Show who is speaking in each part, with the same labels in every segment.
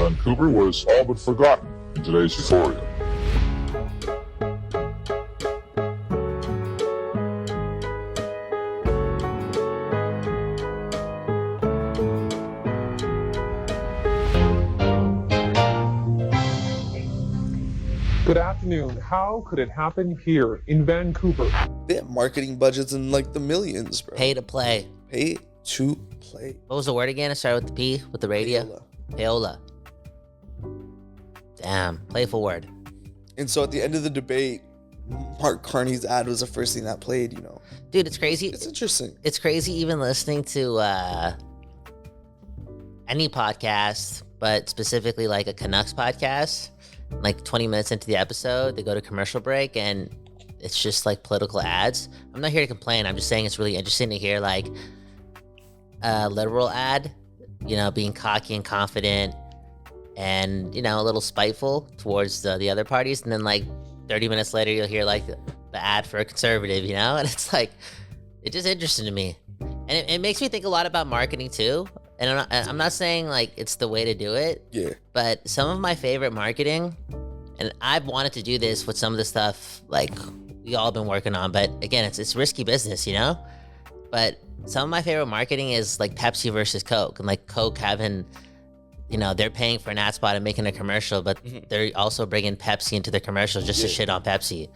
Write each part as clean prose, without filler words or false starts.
Speaker 1: Vancouver was all but forgotten in today's euphoria.
Speaker 2: Good afternoon. How could it happen here in Vancouver?
Speaker 3: They have marketing budgets in like the millions, bro.
Speaker 4: Pay to play.
Speaker 3: Pay to play.
Speaker 4: What was the word again? It started with the P, with the radio. Payola. Damn, playful word.
Speaker 3: And so at the end of the debate, Mark Carney's ad was the first thing that played, you know.
Speaker 4: Dude, it's crazy.
Speaker 3: It's interesting.
Speaker 4: It's crazy even listening to any podcast, but specifically like a Canucks podcast. Like 20 minutes into the episode, they go to commercial break and it's just like political ads. I'm not here to complain. I'm just saying it's really interesting to hear like a liberal ad, you know, being cocky and confident and, you know, a little spiteful towards the other parties. And then like 30 minutes later, you'll hear like the ad for a conservative, you know, and it's like, it's just interesting to me. And it makes me think a lot about marketing too. And I'm not saying like it's the way to do it.
Speaker 3: Yeah.
Speaker 4: But some of my favorite marketing, and I've wanted to do this with some of the stuff like we all been working on, but again, it's risky business, you know? But some of my favorite marketing is like Pepsi versus Coke, and like Coke having, you know, they're paying for an ad spot and making a commercial, but they're also bringing Pepsi into the commercial just to shit on Pepsi,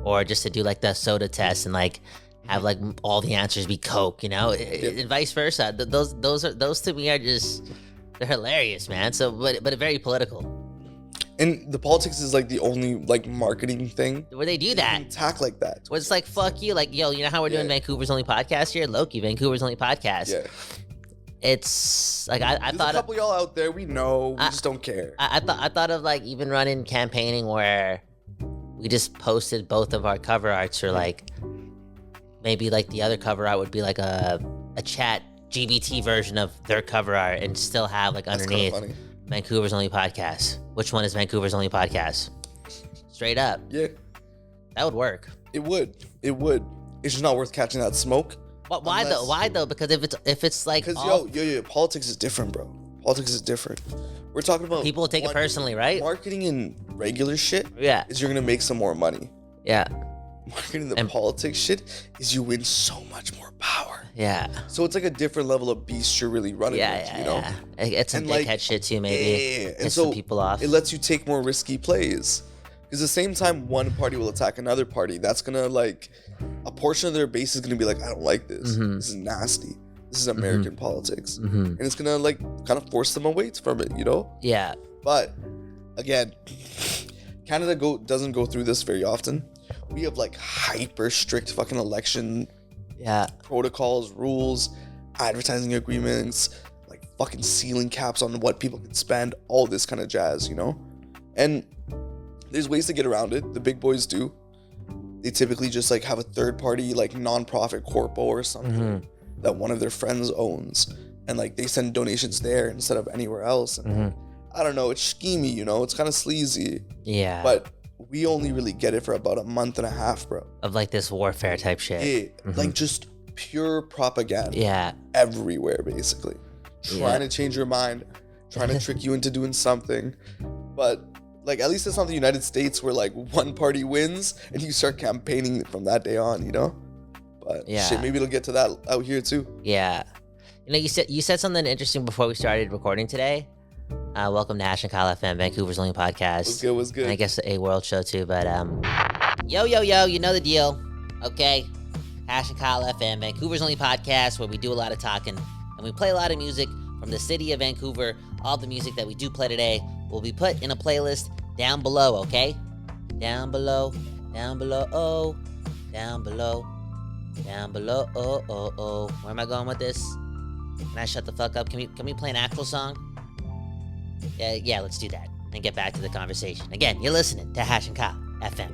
Speaker 4: or just to do like the soda test and like have like all the answers be Coke, you know, and vice versa. Those to me are just, they're hilarious, man. So, but very political.
Speaker 3: And the politics is like the only like marketing thing
Speaker 4: where they do that.
Speaker 3: Attack like that.
Speaker 4: Where it's like, fuck you, like, yo, you know how we're doing Vancouver's only podcast here? Loki, Vancouver's only podcast.
Speaker 3: Yeah.
Speaker 4: It's like I
Speaker 3: There's
Speaker 4: thought
Speaker 3: a couple y'all out there, we know, we just don't care.
Speaker 4: I thought of like even running campaigning where we just posted both of our cover arts, or like maybe like the other cover art would be like a chat GBT version of their cover art, and still have like underneath Vancouver's only podcast. Which one is Vancouver's only podcast? Straight up.
Speaker 3: Yeah.
Speaker 4: That would work.
Speaker 3: It would. It's just not worth catching that smoke.
Speaker 4: Why though? Why though? Because if it's like,
Speaker 3: because politics is different, bro. Politics is different. We're talking about
Speaker 4: people take it personally, right?
Speaker 3: Marketing and regular shit.
Speaker 4: Yeah.
Speaker 3: Is you're gonna make some more money.
Speaker 4: Yeah.
Speaker 3: Marketing and politics shit is you win so much more power.
Speaker 4: Yeah.
Speaker 3: So it's like a different level of beast you're really running into, you know?
Speaker 4: Yeah. It's some dickhead shit too, maybe.
Speaker 3: Yeah.
Speaker 4: And so some people off.
Speaker 3: It lets you take more risky plays. Because the same time one party will attack another party, that's gonna like, a portion of their base is gonna be like, I don't like this. This is nasty. This is American politics. And it's gonna like kind of force them away from it, you know?
Speaker 4: Yeah.
Speaker 3: But again, Canada doesn't go through this very often. We have like hyper strict fucking election protocols, rules, advertising agreements, like fucking ceiling caps on what people can spend, all this kind of jazz, you know? And there's ways to get around it. The big boys do. They typically just like have a third party like non-profit corpo or something that one of their friends owns, and like they send donations there instead of anywhere else. And I don't know, it's schemy, you know, it's kind of sleazy.
Speaker 4: Yeah.
Speaker 3: But we only really get it for about a month and a half, bro.
Speaker 4: Of like this warfare type shit.
Speaker 3: Yeah, like just pure propaganda.
Speaker 4: Yeah.
Speaker 3: Everywhere, basically. Trying to change your mind, trying to trick you into doing something. But like, at least it's not the United States where like one party wins and you start campaigning from that day on, you know? But shit, maybe it'll get to that out here too.
Speaker 4: Yeah. You know, you said something interesting before we started recording today. Welcome to Hash and Kyle FM, Vancouver's only podcast.
Speaker 3: What's good?
Speaker 4: And I guess a world show too, but yo, you know the deal, okay? Hash and Kyle FM, Vancouver's only podcast, where we do a lot of talking and we play a lot of music from the city of Vancouver. All the music that we do play today will be put in a playlist down below, okay? Down below, oh, down below, oh. Where am I going with this? Can I shut the fuck up? Can we play an actual song? Yeah, let's do that and get back to the conversation. Again, you're listening to Hash and Kyle FM.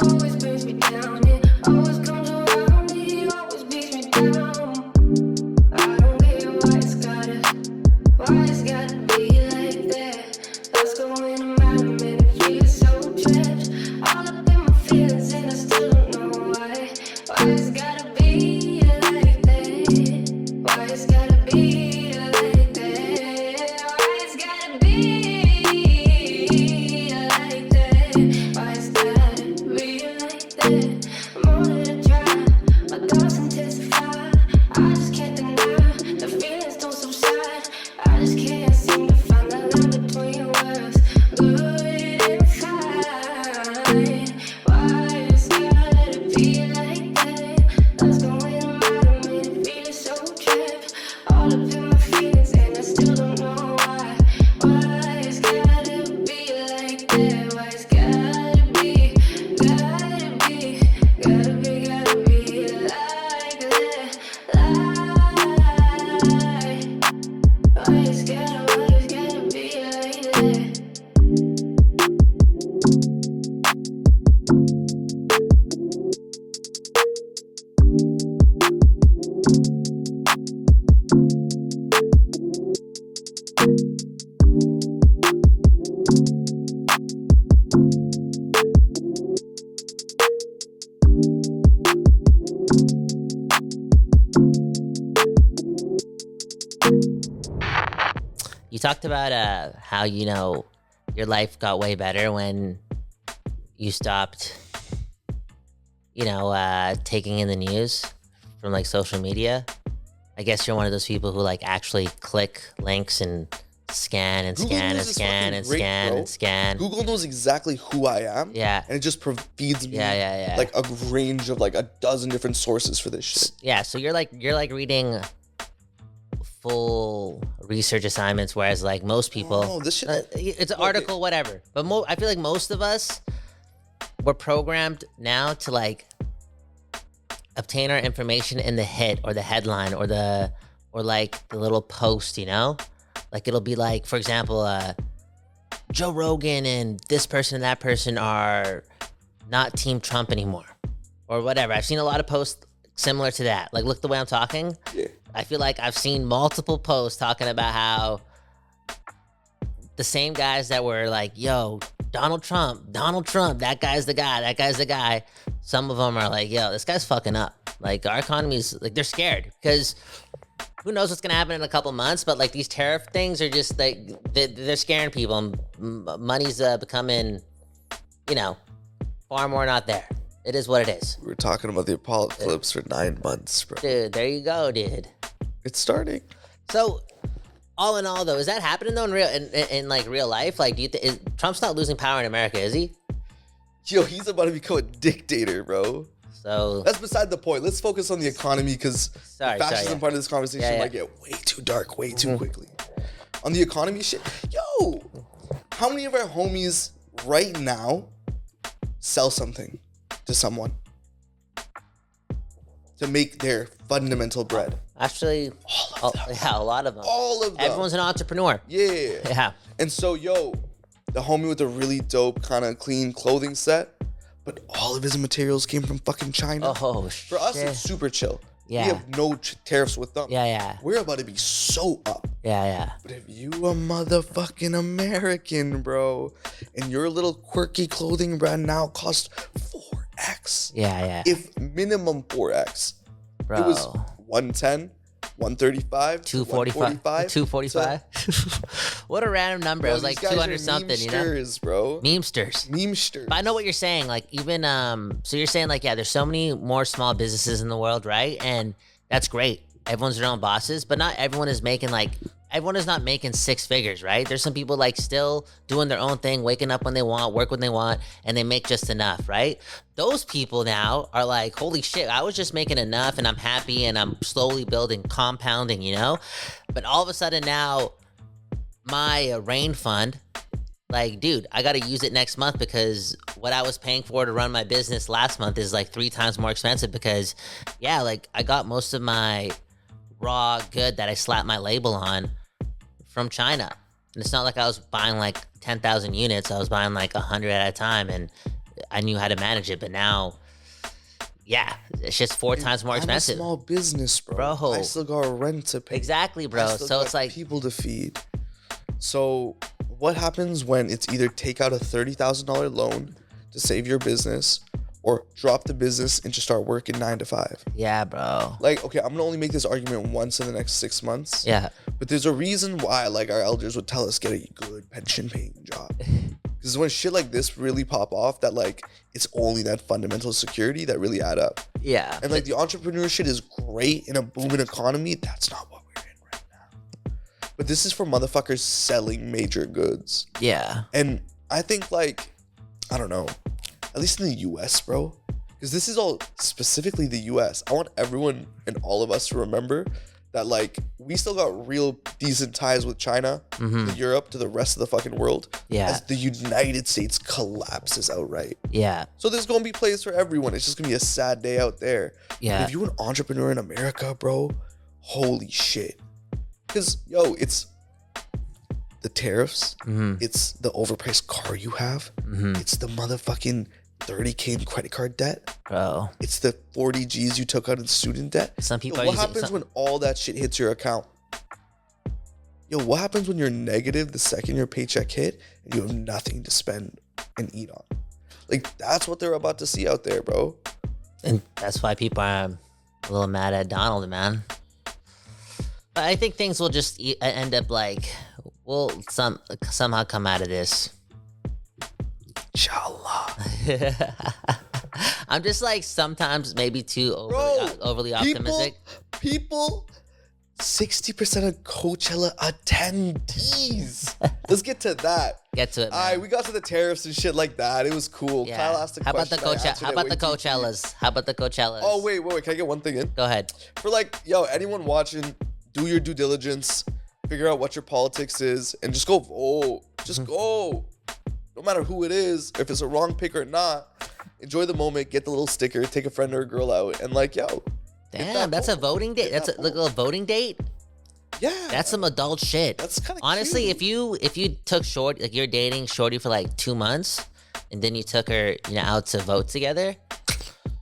Speaker 5: Always brings me down, it always comes around, he always
Speaker 4: talked about how your life got way better when you stopped, taking in the news from like social media. I guess you're one of those people who like actually click links and scan and
Speaker 3: Google
Speaker 4: scan
Speaker 3: News
Speaker 4: and
Speaker 3: is
Speaker 4: scan
Speaker 3: fucking
Speaker 4: and
Speaker 3: great,
Speaker 4: scan
Speaker 3: bro.
Speaker 4: and scan.
Speaker 3: Google knows exactly who I am.
Speaker 4: Yeah.
Speaker 3: And it just feeds me
Speaker 4: Yeah.
Speaker 3: like a range of like a dozen different sources for this shit.
Speaker 4: Yeah, so you're like reading full research assignments, whereas like most people,
Speaker 3: Oh, this shit.
Speaker 4: it's an article, whatever. But I feel like most of us were programmed now to like obtain our information in the hit or the headline or like the little post, like it'll be like, for example, Joe Rogan and this person and that person are not Team Trump anymore or whatever. I've seen a lot of posts similar to that. Like, look the way I'm talking.
Speaker 3: Yeah.
Speaker 4: I feel like I've seen multiple posts talking about how the same guys that were like, yo, Donald Trump, that guy's the guy. Some of them are like, yo, this guy's fucking up. Like, our economy's, like, they're scared because who knows what's going to happen in a couple months, but, like, these tariff things are just, like, they're scaring people. And money's becoming, far more not there. It is what it is.
Speaker 3: We were talking about the apocalypse for 9 months, bro.
Speaker 4: Dude, there you go, dude.
Speaker 3: It's starting.
Speaker 4: So, all in all, though, is that happening though in like real life? Like, do you Trump's not losing power in America, is he?
Speaker 3: Yo, he's about to become a dictator, bro.
Speaker 4: So
Speaker 3: that's beside the point. Let's focus on the economy because the fascism part of this conversation might get way too dark, way too quickly. On the economy shit, yo, how many of our homies right now sell something to someone to make their fundamental bread?
Speaker 4: Actually,
Speaker 3: all of them.
Speaker 4: Yeah, a lot of them.
Speaker 3: All of them.
Speaker 4: Everyone's an entrepreneur.
Speaker 3: Yeah.
Speaker 4: Yeah.
Speaker 3: And so, yo, the homie with a really dope kind of clean clothing set, but all of his materials came from fucking China.
Speaker 4: Oh,
Speaker 3: For us, it's super chill.
Speaker 4: Yeah.
Speaker 3: We have no tariffs with them.
Speaker 4: Yeah.
Speaker 3: We're about to be so up.
Speaker 4: Yeah.
Speaker 3: But if you a motherfucking American, bro, and your little quirky clothing brand now costs 4x.
Speaker 4: Yeah.
Speaker 3: If minimum 4x.
Speaker 4: Bro.
Speaker 3: It was 110, 135,
Speaker 4: 245. 245. What a random number. It was like 200 something,
Speaker 3: memesters, bro.
Speaker 4: Memesters. But I know what you're saying. Like, even, so you're saying, like, yeah, there's so many more small businesses in the world, right? And that's great. Everyone's their own bosses, but not everyone is making, like, everyone is not making six figures, right? There's some people, like, still doing their own thing, waking up when they want, work when they want, and they make just enough, right? Those people now are like, holy shit, I was just making enough and I'm happy and I'm slowly building, compounding, But all of a sudden now, my rain fund, like, dude, I got to use it next month because what I was paying for to run my business last month is like 3 times more expensive because, yeah, like, I got most of my raw good that I slapped my label on from China. And it's not like I was buying like 10,000 units. I was buying like 100 at a time and I knew how to manage it. But now, yeah, it's just 4 times more expensive.
Speaker 3: I'm a small business, bro. I still got rent to pay.
Speaker 4: Exactly, bro. So it's like
Speaker 3: people to feed. So what happens when it's either take out a $30,000 loan to save your business or drop the business and just start working 9 to 5?
Speaker 4: Yeah, bro.
Speaker 3: Like, okay, I'm gonna only make this argument once in the next 6 months.
Speaker 4: Yeah.
Speaker 3: But there's a reason why, like, our elders would tell us get a good pension paying job. Because when shit like this really pop off, that like it's only that fundamental security that really add up.
Speaker 4: Yeah.
Speaker 3: And like the entrepreneur shit is great in a booming economy. That's not what we're in right now. But this is for motherfuckers selling major goods.
Speaker 4: Yeah.
Speaker 3: And I think like, I don't know, at least in the US, bro, because this is all specifically the US. I want everyone and all of us to remember that like we still got real decent ties with China, to Europe, to the rest of the fucking world.
Speaker 4: Yeah.
Speaker 3: As the United States collapses outright.
Speaker 4: Yeah.
Speaker 3: So there's gonna be place for everyone. It's just gonna be a sad day out there.
Speaker 4: Yeah.
Speaker 3: But if you're an entrepreneur in America, bro, holy shit. Because yo, it's the tariffs, it's the overpriced car you have, it's the motherfucking 30K in credit card debt,
Speaker 4: bro.
Speaker 3: It's the 40 G's you took out in student debt.
Speaker 4: Some people
Speaker 3: what happens when all that shit hits your account? Yo, what happens when you're negative the second your paycheck hit and you have nothing to spend and eat on? Like, that's what they're about to see out there, bro.
Speaker 4: And that's why people are a little mad at Donald, man. But I think things will just end up like We'll somehow come out of this.
Speaker 3: Inshallah.
Speaker 4: I'm just like sometimes maybe too overly optimistic.
Speaker 3: People, 60% of Coachella attendees. Let's get to that.
Speaker 4: Get to it, man.
Speaker 3: All right, we got to the tariffs and shit like that. It was cool.
Speaker 4: Yeah.
Speaker 3: Kyle asked a
Speaker 4: How about the
Speaker 3: question.
Speaker 4: How about the Coachellas? How about the Coachellas?
Speaker 3: Oh, wait. Can I get one thing in?
Speaker 4: Go ahead.
Speaker 3: For like, yo, anyone watching, do your due diligence, figure out what your politics is, and just go vote. Just go. No matter who it is, if it's a wrong pick or not, enjoy the moment, get the little sticker, take a friend or a girl out, and like, yo.
Speaker 4: Damn, that's a voting date. That's a little voting date.
Speaker 3: Yeah.
Speaker 4: That's some adult shit.
Speaker 3: That's kind of
Speaker 4: honestly,
Speaker 3: cute.
Speaker 4: if you took short, like you're dating shorty for like 2 months, and then you took her, out to vote together,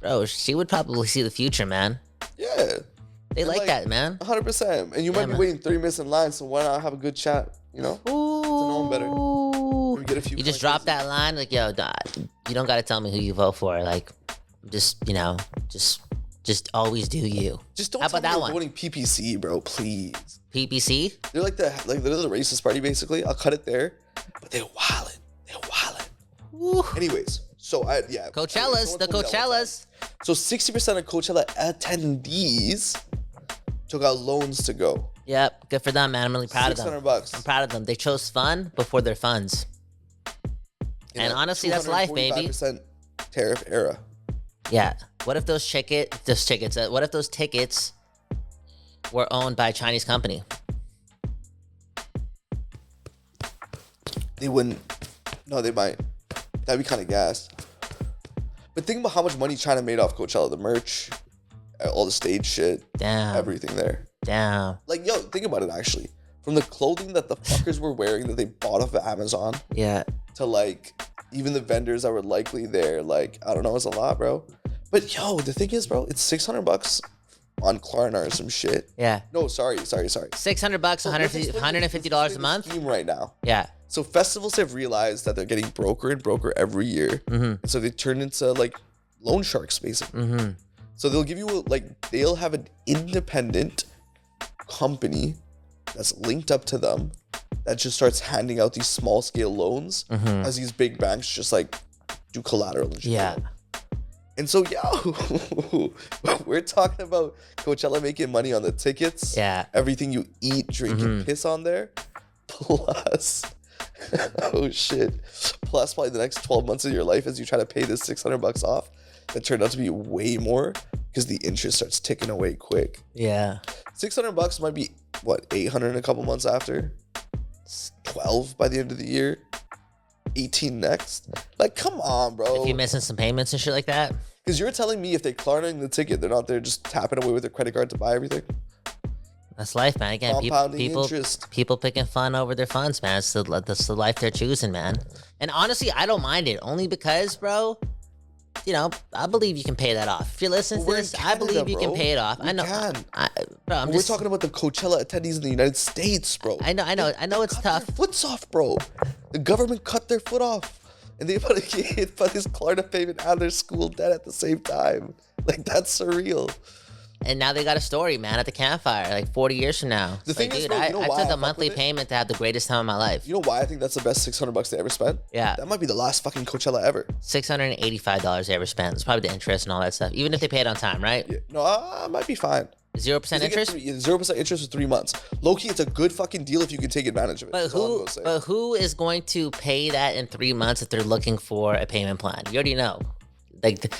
Speaker 4: bro, she would probably see the future, man.
Speaker 3: Yeah.
Speaker 4: They like that, man.
Speaker 3: 100%. And you might be waiting 30 minutes in line, so why not have a good chat,
Speaker 4: Ooh.
Speaker 3: To know them better. Maybe get a few
Speaker 4: You just drop that line, like, yo, you don't got to tell me who you vote for. Like, just always do you.
Speaker 3: Just don't
Speaker 4: How
Speaker 3: tell
Speaker 4: about
Speaker 3: me
Speaker 4: that
Speaker 3: you're
Speaker 4: one?
Speaker 3: voting PPC, bro, please.
Speaker 4: PPC?
Speaker 3: They're like they're the racist party, basically. I'll cut it there. But they're wildin'.
Speaker 4: Ooh.
Speaker 3: Anyways, so
Speaker 4: Coachellas, the Coachellas.
Speaker 3: So 60% of Coachella attendees took out loans to go.
Speaker 4: Yep, good for them, man. I'm really proud of them.
Speaker 3: $600.
Speaker 4: I'm proud of them. They chose fun before their funds. And honestly, that's life, baby.
Speaker 3: 245% tariff era.
Speaker 4: Yeah. What if those tickets? What if those tickets were owned by a Chinese company?
Speaker 3: They wouldn't. No, they might. That'd be kind of gas. But think about how much money China made off Coachella. The merch, all the stage shit,
Speaker 4: Damn.
Speaker 3: everything there.
Speaker 4: Damn.
Speaker 3: Like, yo, think about it, actually. From the clothing that the fuckers were wearing that they bought off of Amazon
Speaker 4: Yeah.
Speaker 3: to, like, even the vendors that were likely there. Like, I don't know, it's a lot, bro. But, yo, the thing is, bro, it's $600 on Klarna or some shit.
Speaker 4: Yeah.
Speaker 3: No, sorry.
Speaker 4: $600,
Speaker 3: So let's explain
Speaker 4: $150 a
Speaker 3: the
Speaker 4: month.
Speaker 3: scheme right now.
Speaker 4: Yeah.
Speaker 3: So festivals have realized that they're getting broker every year.
Speaker 4: Mm-hmm.
Speaker 3: So they turn into like loan sharks, basically.
Speaker 4: Mm-hmm.
Speaker 3: So they'll give you they'll have an independent company that's linked up to them that just starts handing out these small scale loans as these big banks just like do collateral and shit.
Speaker 4: Yeah.
Speaker 3: And so, yo, we're talking about Coachella making money on the tickets.
Speaker 4: Yeah.
Speaker 3: Everything you eat, drink, and piss on there. Plus, oh shit. Plus, probably the next 12 months of your life as you try to pay this $600 off. That turned out to be way more because the interest starts ticking away quick.
Speaker 4: Yeah.
Speaker 3: $600 might be, what, 800 in a couple months after? 12 by the end of the year? 18 next? Like, come on, bro.
Speaker 4: If you're missing some payments and shit like that.
Speaker 3: Because you're telling me if they're Klarnaing the ticket, they're not there just tapping away with their credit card to buy everything?
Speaker 4: That's life, man. Again,
Speaker 3: Compounding interest.
Speaker 4: people picking fun over their funds, man. That's the life they're choosing, man. And honestly, I don't mind it. Only because, bro, I believe you can pay that off. If you're listening to this, I believe you can pay it off. I know.
Speaker 3: We're talking about the Coachella attendees in the United States, bro.
Speaker 4: I know it's tough.
Speaker 3: Their foot's off, bro. The government cut their foot off. And they put this Klarna payment and their school debt at the same time. Like, that's surreal.
Speaker 4: And now they got a story, man, at the campfire, like 40 years from now.
Speaker 3: The thing is,
Speaker 4: dude,
Speaker 3: bro,
Speaker 4: I
Speaker 3: why
Speaker 4: took
Speaker 3: I
Speaker 4: a monthly
Speaker 3: fuck with it?
Speaker 4: payment to have the greatest time of my life.
Speaker 3: You know why I think that's the best $600 they ever spent?
Speaker 4: Yeah.
Speaker 3: That might be the last fucking Coachella ever.
Speaker 4: $685 they ever spent. It's probably the interest and all that stuff. Even if they pay it on time, right?
Speaker 3: Yeah. No, I might be fine.
Speaker 4: 0% interest?
Speaker 3: 0% interest for 3 months. Low-key, it's a good fucking deal if you can take advantage of it.
Speaker 4: But who is going to pay that in 3 months if they're looking for a payment plan? You already know. Like,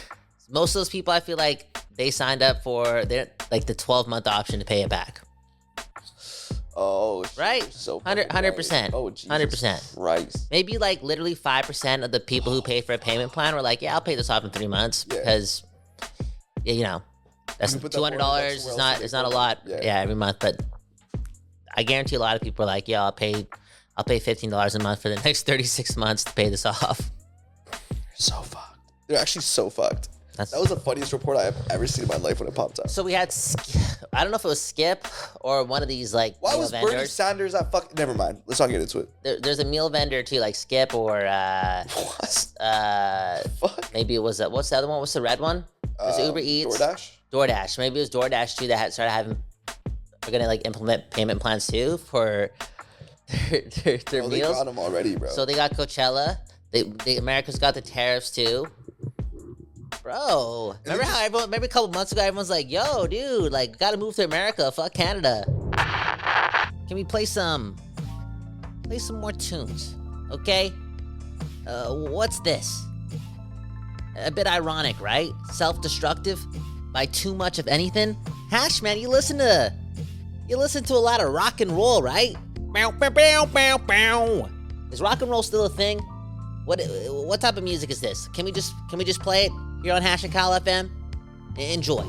Speaker 4: most of those people, I feel like they signed up for the 12-month option to pay it back.
Speaker 3: Oh, shit,
Speaker 4: right?
Speaker 3: So
Speaker 4: 100%.
Speaker 3: right. Oh, Jesus
Speaker 4: 100%.
Speaker 3: Christ.
Speaker 4: Maybe like literally 5% of the people who pay for a payment plan were like, yeah, I'll pay this off in 3 months because, that's
Speaker 3: You put that
Speaker 4: $200
Speaker 3: $400
Speaker 4: is
Speaker 3: somewhere else
Speaker 4: not a lot. Yeah, every month. But I guarantee a lot of people are like, yeah, I'll pay $15 a month for the next 36 months to pay this off.
Speaker 3: They're so fucked. They're actually so fucked. That was the funniest report I have ever seen in my life when it popped up.
Speaker 4: So we had, I don't know if it was Skip or one of these like
Speaker 3: Why
Speaker 4: meal
Speaker 3: was
Speaker 4: vendors.
Speaker 3: Bernie Sanders at fuck? Never mind. Let's not get into it.
Speaker 4: There's a meal vendor too, like Skip or
Speaker 3: Fuck.
Speaker 4: maybe it was what's the other one? What's the red one? Was it Uber Eats?
Speaker 3: DoorDash.
Speaker 4: Maybe it was DoorDash too that had started having. We're gonna like implement payment plans too for their
Speaker 3: Oh, they
Speaker 4: meals.
Speaker 3: got them already, bro.
Speaker 4: So they got Coachella. America's got the tariffs too. Bro, remember how everyone? Maybe a couple months ago, everyone's like, "Yo, dude, like, gotta move to America. Fuck Canada." Can we play some more tunes, okay? What's this? A bit ironic, right? Self-destructive by too much of anything. Hash, man, you listen to a lot of rock and roll, right? Bow, bow, bow, bow, bow. Is rock and roll still a thing? What type of music is this? Can we just play it here on Hash and Kyle FM? Enjoy.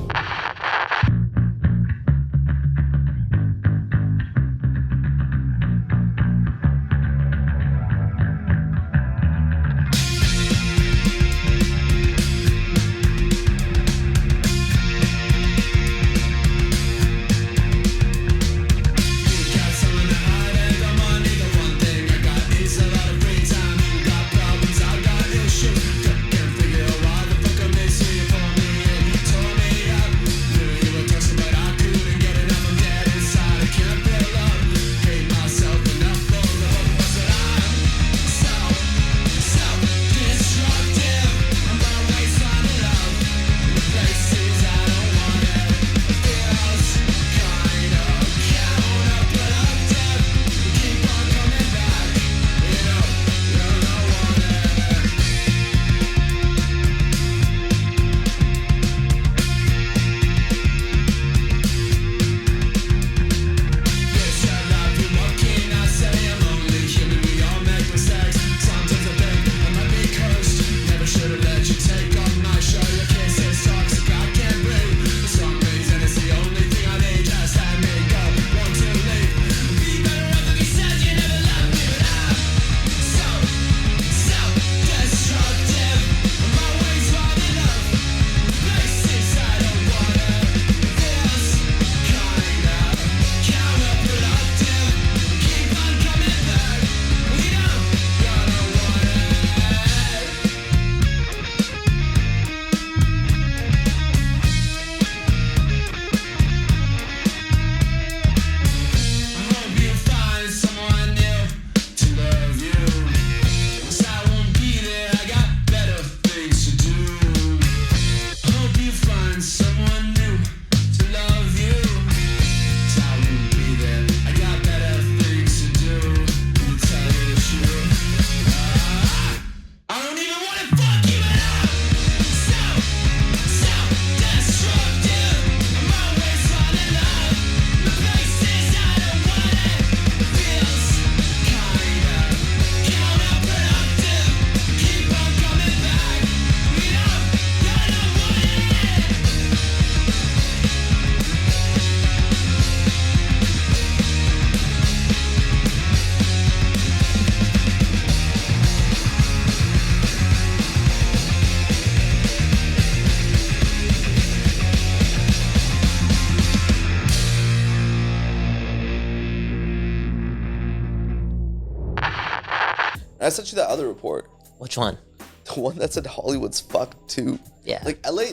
Speaker 3: I sent you that other report.
Speaker 4: Which one?
Speaker 3: The one that said Hollywood's fucked too.
Speaker 4: Yeah.
Speaker 3: Like LA,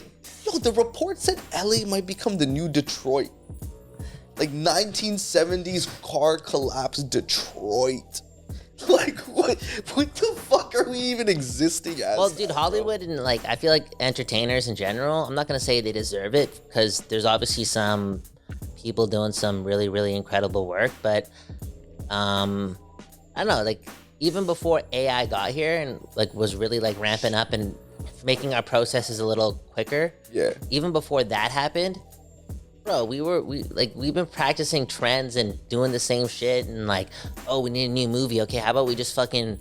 Speaker 3: the report said LA might become the new Detroit. Like 1970s car collapse Detroit. Like what the fuck are we even existing as?
Speaker 4: Well, dude, Hollywood and like I feel like entertainers in general, I'm not gonna say they deserve it because there's obviously some people doing some really, really incredible work, but I don't know, like even before AI got here and like was really like ramping up and making our processes a little quicker.
Speaker 3: Yeah.
Speaker 4: Even before that happened, bro, we've been practicing trends and doing the same shit and like, oh, we need a new movie. Okay, how about we just fucking,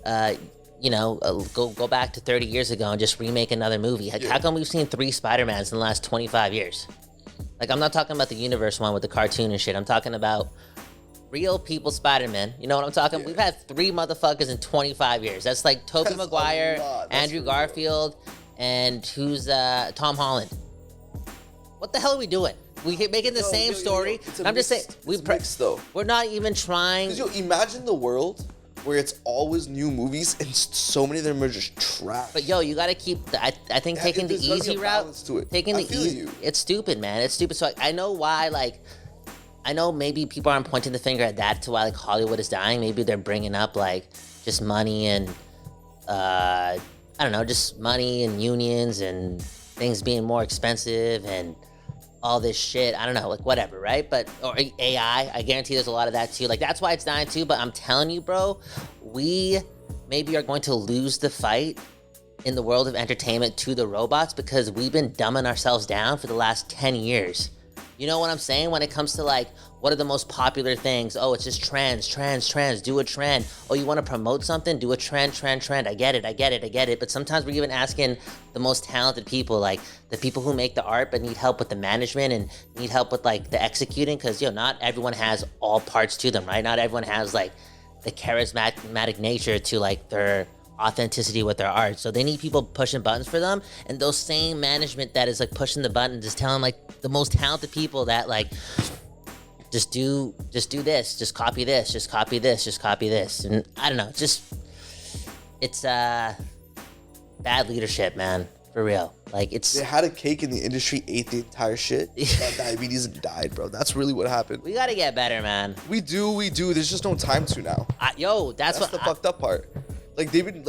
Speaker 4: go back to 30 years ago and just remake another movie? Like, how come we've seen 3 Spider-Mans in the last 25 years? Like, I'm not talking about the universe one with the cartoon and shit. I'm talking about real people Spider-Man. You know what I'm talking? Yeah. We've had 3 motherfuckers in 25 years. That's like Tobey Maguire, Andrew Garfield, and who's Tom Holland. What the hell are we doing? We keep making the same story. I'm just saying, we're not even trying.
Speaker 3: Because imagine the world where it's always new movies and so many of them are just trash.
Speaker 4: But yo, you gotta keep. I think taking the easy route. Taking the easy. It's stupid, man. It's stupid. So I know why. Like, I know maybe people aren't pointing the finger at that to why like Hollywood is dying. Maybe they're bringing up like just money and I don't know, just money and unions and things being more expensive and all this shit. I don't know, like whatever, right? But or AI, I guarantee there's a lot of that too. Like that's why it's dying too. But I'm telling you, bro, we maybe are going to lose the fight in the world of entertainment to the robots because we've been dumbing ourselves down for the last 10 years. You know what I'm saying? When it comes to like, what are the most popular things? Oh, it's just trends, do a trend. Oh, you want to promote something? Do a trend. I get it. But sometimes we're even asking the most talented people, like the people who make the art but need help with the management and need help with like the executing. Cause not everyone has all parts to them, right? Not everyone has like the charismatic nature to like their authenticity with their art. So they need people pushing buttons for them. And those same management that is like pushing the button, just telling like the most talented people that like, just do this, just copy this, just copy this. And I don't know, it's bad leadership, man, for real. Like
Speaker 3: they had a cake in the industry, ate the entire shit, got diabetes and died, bro. That's really what happened.
Speaker 4: We gotta get better, man.
Speaker 3: We do. There's just no time to now.
Speaker 4: That's
Speaker 3: the fucked up part. Like dude,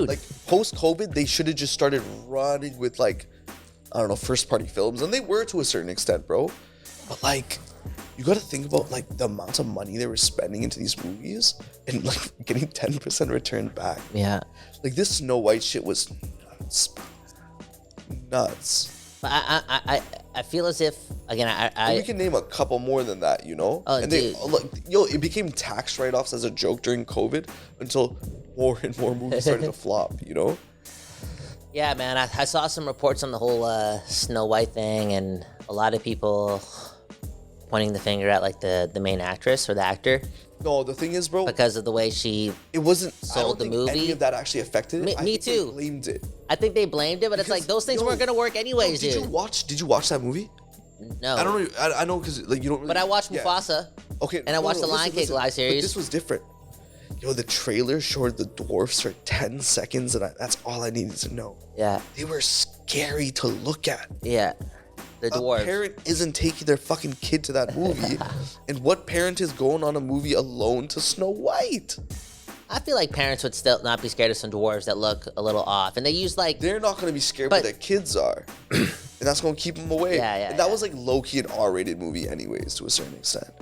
Speaker 3: like post COVID, they should have just started running with like, I don't know, first party films, and they were to a certain extent, bro. But like, you got to think about like the amount of money they were spending into these movies and like getting 10% return back.
Speaker 4: Yeah.
Speaker 3: Like this Snow White shit was nuts.
Speaker 4: But I feel as if again
Speaker 3: and we can name a couple more than that,
Speaker 4: Oh,
Speaker 3: and
Speaker 4: dude.
Speaker 3: It became tax write-offs as a joke during COVID until more and more movies started to flop,
Speaker 4: Yeah, man. I saw some reports on the whole Snow White thing, and a lot of people pointing the finger at like the main actress or the actor.
Speaker 3: No, the thing is, bro,
Speaker 4: because of the way she
Speaker 3: sold
Speaker 4: the movie.
Speaker 3: Any of that actually affected it.
Speaker 4: Me too.
Speaker 3: They blamed it.
Speaker 4: I think they blamed it, but it's like those things weren't gonna work anyways,
Speaker 3: Did you watch that movie?
Speaker 4: No.
Speaker 3: I don't know. I know because like you don't. Really,
Speaker 4: but I watched Mufasa.
Speaker 3: Okay.
Speaker 4: And I watched the Lion King live series.
Speaker 3: But this was different. The trailer showed the dwarfs for 10 seconds, and that's all I needed to know.
Speaker 4: Yeah.
Speaker 3: They were scary to look at.
Speaker 4: Yeah. The dwarves.
Speaker 3: A parent isn't taking their fucking kid to that movie. And what parent is going on a movie alone to Snow White?
Speaker 4: I feel like parents would still not be scared of some dwarves that look a little off. And they use like...
Speaker 3: They're not going to be scared, but their kids are. And that's going to keep them away.
Speaker 4: Yeah.
Speaker 3: And that was like low-key an R-rated movie anyways, to a certain extent.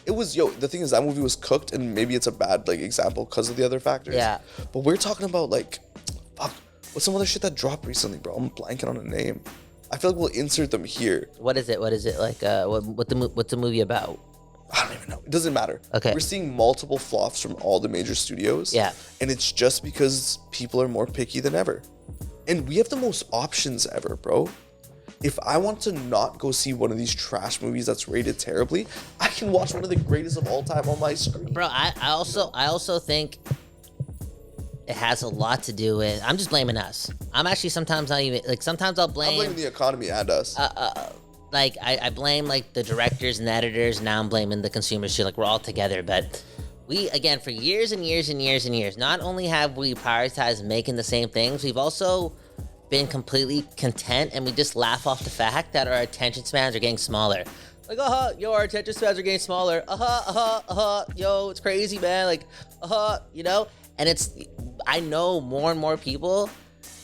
Speaker 3: It was, the thing is, that movie was cooked, and maybe it's a bad like example because of the other factors. Yeah. But we're talking about like, fuck, what's some other shit that dropped recently, bro? I'm blanking on a name. I feel like we'll insert them here.
Speaker 4: What is it? Like, what's the movie about?
Speaker 3: I don't even know. It doesn't matter.
Speaker 4: Okay.
Speaker 3: We're seeing multiple flops from all the major studios.
Speaker 4: Yeah.
Speaker 3: And it's just because people are more picky than ever. And we have the most options ever, bro. If I want to not go see one of these trash movies that's rated terribly, I can watch one of the greatest of all time on my screen.
Speaker 4: Bro, I also think it has a lot to do with... I'm just blaming us. I'm actually sometimes not even... Like, sometimes I'll blame...
Speaker 3: I'm blaming the economy and us.
Speaker 4: Like, I blame, like, the directors and the editors. Now I'm blaming the consumers, too. Like, we're all together. But we, again, for years and years and years and years, not only have we prioritized making the same things, we've also been completely content, and we just laugh off the fact that our attention spans are getting smaller. Like, our attention spans are getting smaller. Yo, it's crazy, man. Like, And it's, I know more and more people,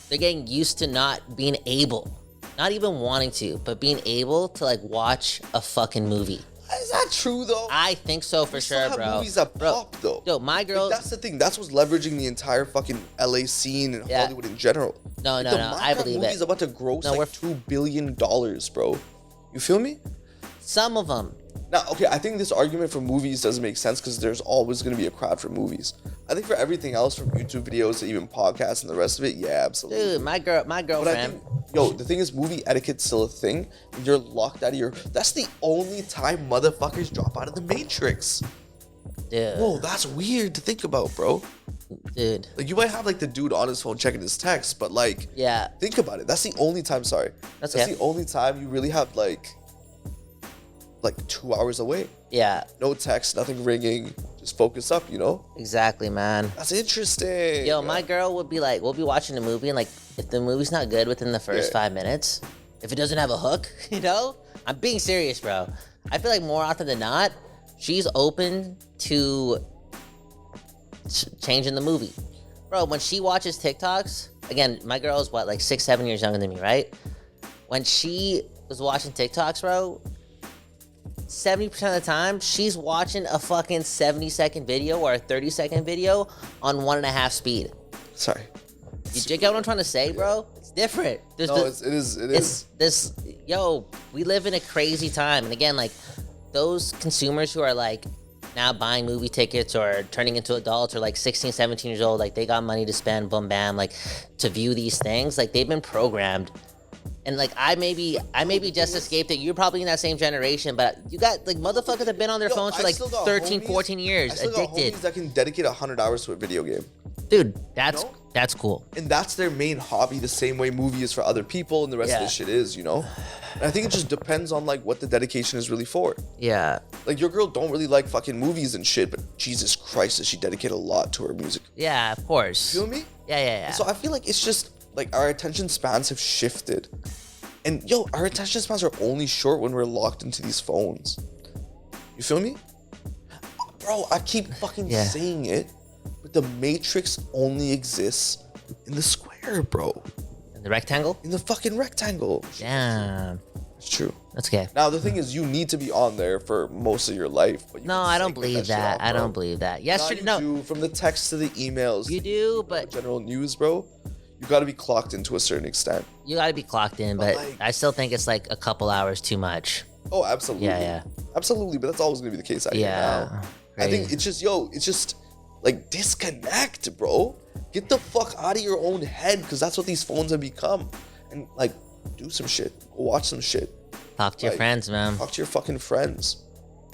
Speaker 4: they're getting used to not being able, not even wanting to, but being able to, like, watch a fucking movie.
Speaker 3: Is that true, though?
Speaker 4: I think so, for sure, bro.
Speaker 3: Movies that pop, though.
Speaker 4: Yo, my girl...
Speaker 3: Like, that's the thing. That's what's leveraging the entire fucking LA scene and Hollywood in general.
Speaker 4: No, I believe it.
Speaker 3: The movie's about to gross like $2 billion, bro. You feel me?
Speaker 4: Some of them.
Speaker 3: Now, okay, I think this argument for movies doesn't make sense because there's always going to be a crowd for movies. I think for everything else, from YouTube videos to even podcasts and the rest of it, yeah, absolutely.
Speaker 4: Dude, my girlfriend...
Speaker 3: The thing is, movie etiquette's still a thing. You're locked out of your... That's the only time motherfuckers drop out of the Matrix.
Speaker 4: Dude.
Speaker 3: Whoa, that's weird to think about, bro.
Speaker 4: Dude.
Speaker 3: Like, you might have, like, the dude on his phone checking his text, but, like...
Speaker 4: Yeah.
Speaker 3: Think about it. That's the only time, That's the only time you really have, like 2 hours away.
Speaker 4: Yeah.
Speaker 3: No text, nothing ringing. Just focus up,
Speaker 4: Exactly, man.
Speaker 3: That's interesting.
Speaker 4: Yo, my girl would be like, we'll be watching a movie, and like, if the movie's not good within the first 5 minutes, if it doesn't have a hook, you know? I'm being serious, bro. I feel like more often than not, she's open to changing the movie. Bro, when she watches TikToks, again, my girl is what, like 6-7 years younger than me, right? When she was watching TikToks, bro, 70% of the time, she's watching a fucking 70-second video or a 30-second video on 1.5 speed.
Speaker 3: Sorry.
Speaker 4: You get what I'm trying to say, bro? It's different. It is. Yo, we live in a crazy time. And again, like, those consumers who are, like, now buying movie tickets or turning into adults or, like, 16, 17 years old, like, they got money to spend, boom, bam, like, to view these things. Like, they've been programmed. And, like, I maybe just escaped it. You're probably in that same generation, but you got, like, motherfuckers have been on their phones for, like, 13, 14 years,
Speaker 3: I still got
Speaker 4: addicted.
Speaker 3: homies that can dedicate 100 hours to a video game.
Speaker 4: Dude, that's cool.
Speaker 3: And that's their main hobby, the same way movie is for other people and the rest of this shit is, you know? And I think it just depends on, like, what the dedication is really for.
Speaker 4: Yeah.
Speaker 3: Like, your girl don't really like fucking movies and shit, but Jesus Christ, does she dedicate a lot to her music.
Speaker 4: Yeah, of course.
Speaker 3: Feel me?
Speaker 4: Yeah.
Speaker 3: So I feel like it's just, like, our attention spans have shifted. And, yo, our attention spans are only short when we're locked into these phones. You feel me? Bro, I keep fucking saying it, but the Matrix only exists in the square, bro.
Speaker 4: In the rectangle?
Speaker 3: In the fucking rectangle.
Speaker 4: Damn.
Speaker 3: It's true.
Speaker 4: That's okay.
Speaker 3: Now, the thing is, you need to be on there for most of your life. But you
Speaker 4: No,
Speaker 3: can
Speaker 4: I don't
Speaker 3: segment
Speaker 4: believe
Speaker 3: shit
Speaker 4: that.
Speaker 3: out,
Speaker 4: I
Speaker 3: bro.
Speaker 4: don't believe that.
Speaker 3: Now
Speaker 4: Yesterday,
Speaker 3: you
Speaker 4: no.
Speaker 3: do, from the text to the emails.
Speaker 4: You do, but
Speaker 3: general news, bro. You got to be clocked in to a certain extent.
Speaker 4: you gotta be clocked in, but
Speaker 3: like-
Speaker 4: I still think it's like a couple hours too much.
Speaker 3: Oh, absolutely.
Speaker 4: Yeah.
Speaker 3: Absolutely, but that's always going to be the case out here now. I think it's just, like, disconnect, bro. Get the fuck out of your own head, because that's what these phones have become. And, like, do some shit. Go watch some shit.
Speaker 4: Talk to your
Speaker 3: like,
Speaker 4: friends, man.
Speaker 3: Talk to your fucking friends.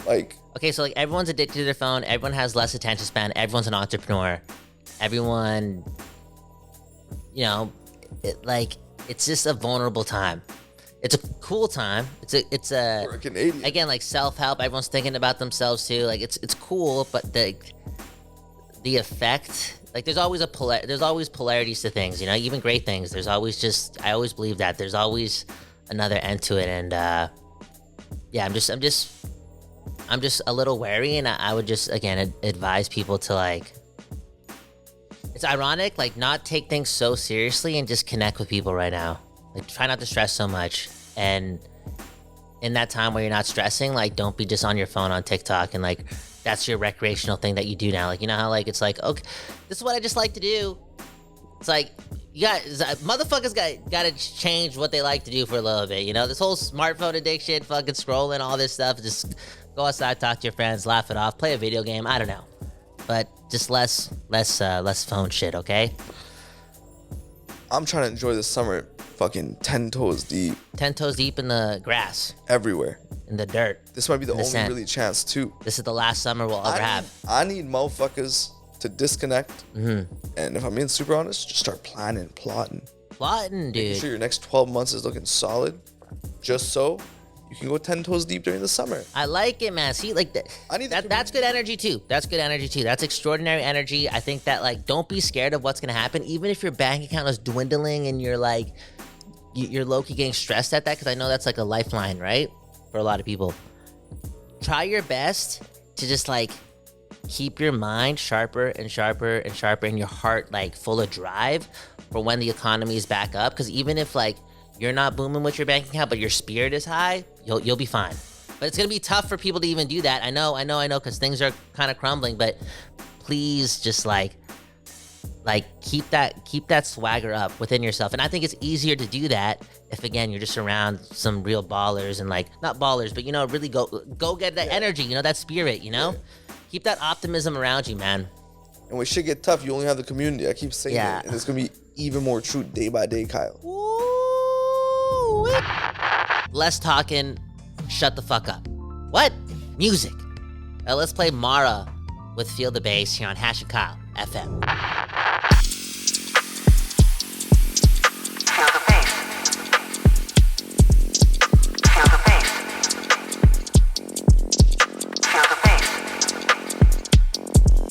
Speaker 3: Like,
Speaker 4: Okay, so like everyone's addicted to their phone. Everyone has less attention span. Everyone's an entrepreneur. Everyone, you know, it's just a vulnerable time. It's a cool time. It's a
Speaker 3: we're a Canadian.
Speaker 4: again, like self-help. Everyone's thinking about themselves too. Like it's cool, but the effect, like there's always polarities to things, you know, even great things. There's always I always believe that there's always another end to it. And yeah, I'm just a little wary, and I would just again advise people to, like, it's ironic, like, not take things so seriously and just connect with people right now. Like, try not to stress so much. And in that time where you're not stressing, like, don't be just on your phone on TikTok and, like, that's your recreational thing that you do now. Like, you know how, like, it's like, okay, this is what I just like to do. It's like, motherfuckers got to change what they like to do for a little bit, you know? This whole smartphone addiction, fucking scrolling, all this stuff, just go outside, talk to your friends, laugh it off, play a video game, I don't know. But just less phone shit, okay?
Speaker 3: I'm trying to enjoy the summer fucking 10 toes deep
Speaker 4: 10 toes deep in the grass,
Speaker 3: everywhere.
Speaker 4: in the dirt.
Speaker 3: This might be the
Speaker 4: In the
Speaker 3: only
Speaker 4: sand.
Speaker 3: really chance, too.
Speaker 4: This is the last summer we'll ever have.
Speaker 3: I need motherfuckers to disconnect.
Speaker 4: Mm-hmm.
Speaker 3: And if I'm being super honest, just start plotting.
Speaker 4: Plotting,
Speaker 3: Make
Speaker 4: dude.
Speaker 3: sure your next 12 months is looking solid, just so you can go 10 toes deep during the summer.
Speaker 4: I like it, man. See, like that's good energy too. That's good energy too. That's extraordinary energy. I think that, like, don't be scared of what's gonna happen, even if your bank account is dwindling and you're like, you're low-key getting stressed at that, because I know that's like a lifeline, right, for a lot of people. Try your best to just, like, keep your mind sharper and sharper and sharper, and your heart, like, full of drive for when the economy is back up. Because even if, like, you're not booming with your bank account, but your spirit is high, you'll be fine. But it's gonna be tough for people to even do that. I know, because things are kind of crumbling. But please, just like keep that swagger up within yourself. And I think it's easier to do that if, again, you're just around some real ballers, and, like, not ballers, but, you know, really go get that energy, you know, that spirit, you know. Keep that optimism around you, man.
Speaker 3: And when shit get tough, you only have the community. I keep saying it, and it's gonna be even more true day by day, Kyle.
Speaker 4: Woo! Less talking, shut the fuck up. What? Music. Let's play Mara with Feel the Bass here on Hash and Kyle FM.
Speaker 5: Feel the bass. Feel the bass. Feel the bass.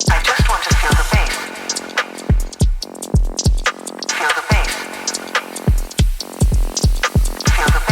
Speaker 5: I just want to feel the bass. Feel the bass. Feel the bass.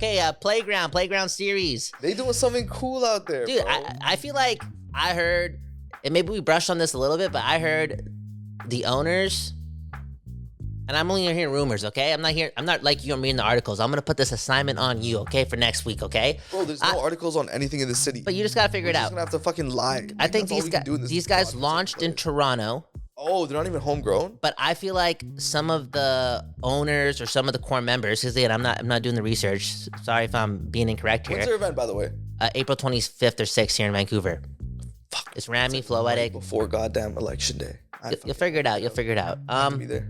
Speaker 4: Okay, Playground Series.
Speaker 3: They doing something cool out there,
Speaker 4: Dude,
Speaker 3: bro.
Speaker 4: I feel like I heard, and maybe we brushed on this a little bit, but I heard the owners, and I'm only hearing rumors, okay? I'm not like you, I'm reading the articles. I'm gonna put this assignment on you, okay, for next week, okay?
Speaker 3: Bro, there's no articles on anything in the city.
Speaker 4: But you just gotta figure it
Speaker 3: We're just
Speaker 4: out.
Speaker 3: gonna have to fucking lie.
Speaker 4: I think
Speaker 3: That's all we can do in this
Speaker 4: these guys
Speaker 3: podcast
Speaker 4: launched in
Speaker 3: place.
Speaker 4: Toronto,
Speaker 3: Oh, they're not even homegrown?
Speaker 4: but I feel like some of the owners or some of the core members, because again, I'm not doing the research. Sorry if I'm being incorrect
Speaker 3: When's
Speaker 4: here.
Speaker 3: their event, by the way?
Speaker 4: April 25th or 6th here in Vancouver.
Speaker 3: Fuck.
Speaker 4: It's Rami, Floetic.
Speaker 3: Before goddamn election day.
Speaker 4: You'll figure it out. You'll figure it out.
Speaker 3: Be there.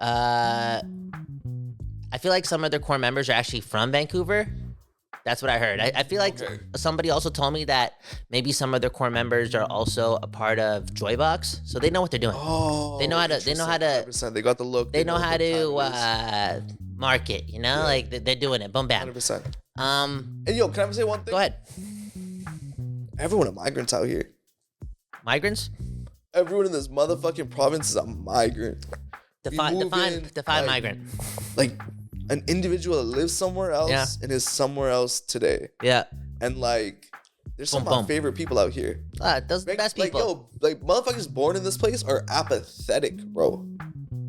Speaker 4: I feel like some of their core members are actually from Vancouver. That's what I heard. I feel like
Speaker 3: Okay.
Speaker 4: somebody also told me that maybe some of their core members are also a part of Joybox, so they know what they're doing.
Speaker 3: Oh,
Speaker 4: They know how to- they know how to-
Speaker 3: 100%. They got the look.
Speaker 4: They know how
Speaker 3: what
Speaker 4: to
Speaker 3: time it
Speaker 4: market. You know,
Speaker 3: Yeah.
Speaker 4: like they're doing it. Boom,
Speaker 3: is.
Speaker 4: bam.
Speaker 3: 100%.
Speaker 4: Um,
Speaker 3: And yo, can I say one thing?
Speaker 4: go ahead.
Speaker 3: Everyone are migrants out here.
Speaker 4: Migrants.
Speaker 3: Everyone in this motherfucking province is a migrant.
Speaker 4: Define
Speaker 3: move in, like-
Speaker 4: migrant.
Speaker 3: Like an individual that lives somewhere else
Speaker 4: Yeah.
Speaker 3: and is somewhere else today.
Speaker 4: Yeah.
Speaker 3: And like, there's some
Speaker 4: Boom,
Speaker 3: of my
Speaker 4: boom.
Speaker 3: favorite people out here.
Speaker 4: Those are the best
Speaker 3: Like,
Speaker 4: people.
Speaker 3: yo, like motherfuckers born in this place are apathetic, bro.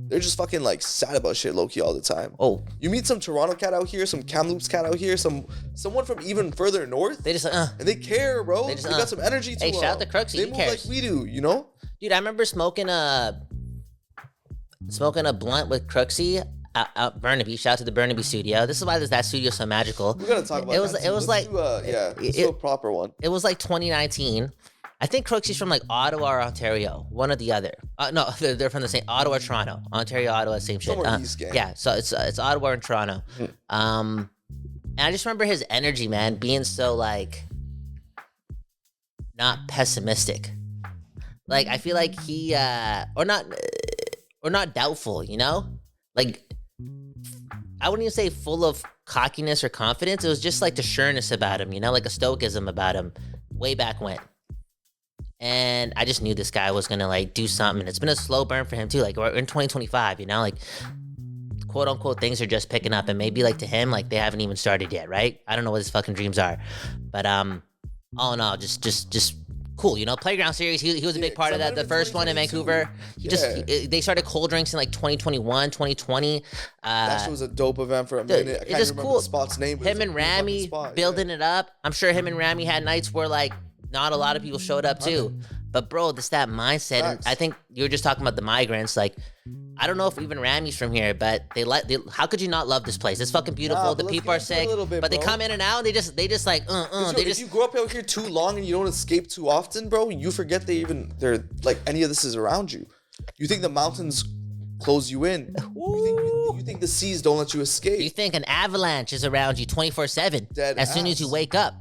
Speaker 3: They're just fucking like sad about shit low key all the time.
Speaker 4: Oh,
Speaker 3: You meet some Toronto cat out here, some Kamloops cat out here, someone from even further north,
Speaker 4: they just
Speaker 3: and they care, bro.
Speaker 4: They
Speaker 3: They,
Speaker 4: just,
Speaker 3: got some energy to
Speaker 4: Hey,
Speaker 3: them.
Speaker 4: shout out to Crooksy,
Speaker 3: They
Speaker 4: he
Speaker 3: move
Speaker 4: cares.
Speaker 3: like we do, you know?
Speaker 4: dude, I remember smoking a blunt with Crooksy out Burnaby. Shout out to the Burnaby studio. This is why that studio so magical.
Speaker 3: We gotta talk about
Speaker 4: It was-
Speaker 3: that
Speaker 4: it
Speaker 3: too.
Speaker 4: was
Speaker 3: Let's
Speaker 4: like-
Speaker 3: do let's
Speaker 4: it-
Speaker 3: do a proper one.
Speaker 4: It was like 2019. I think Crooksy's from like Ottawa or Ontario, one or the other. No, they're from the same Ottawa, Toronto, Ontario, Ottawa, same shit.
Speaker 3: Somewhere east, gang.
Speaker 4: Yeah, so it's Ottawa and Toronto. And I just remember his energy, man, being so like not pessimistic. Like I feel like he or not doubtful, you know? Like I wouldn't even say full of cockiness or confidence. It was just like the sureness about him, you know, like a stoicism about him way back when. And I just knew this guy was gonna like do something. It's been a slow burn for him too. Like we're in 2025, you know, like quote unquote things are just picking up, and maybe like to him, like they haven't even started yet, right? I don't know what his fucking dreams are, but all in all, just cool, you know. Playground Series, he was a big
Speaker 3: Yeah,
Speaker 4: part of
Speaker 3: 'cause I
Speaker 4: that. The
Speaker 3: met him
Speaker 4: first one in
Speaker 3: 2022.
Speaker 4: Vancouver. They started cold drinks in like 2021, 2020.
Speaker 3: That shit was a dope event for a
Speaker 4: Dude,
Speaker 3: minute. I
Speaker 4: it's
Speaker 3: can't
Speaker 4: just
Speaker 3: remember
Speaker 4: cool.
Speaker 3: the spot's name. But it
Speaker 4: Him
Speaker 3: was a
Speaker 4: and
Speaker 3: cool fucking
Speaker 4: Rami
Speaker 3: spot,
Speaker 4: building it up. I'm sure him and Rami had nights where like not a lot of people showed up too. But bro, this that mindset. And
Speaker 3: Facts.
Speaker 4: I think you were just talking about the migrants. Like, I don't know if even Rami's from here, but how could you not love this place? It's fucking beautiful.
Speaker 3: Nah,
Speaker 4: the
Speaker 3: but let's
Speaker 4: people
Speaker 3: get
Speaker 4: are
Speaker 3: into it a
Speaker 4: sick,
Speaker 3: little bit,
Speaker 4: but they
Speaker 3: bro.
Speaker 4: come in and out. And they just like
Speaker 3: Yo,
Speaker 4: they
Speaker 3: if
Speaker 4: just
Speaker 3: you grow up out here too long and you don't escape too often, bro, you forget they're like any of this is around you. You think the mountains close you in. You think the seas don't let you
Speaker 4: you
Speaker 3: escape.
Speaker 4: think an avalanche is around you 24/7
Speaker 3: Dead
Speaker 4: as soon as you
Speaker 3: ass.
Speaker 4: wake up.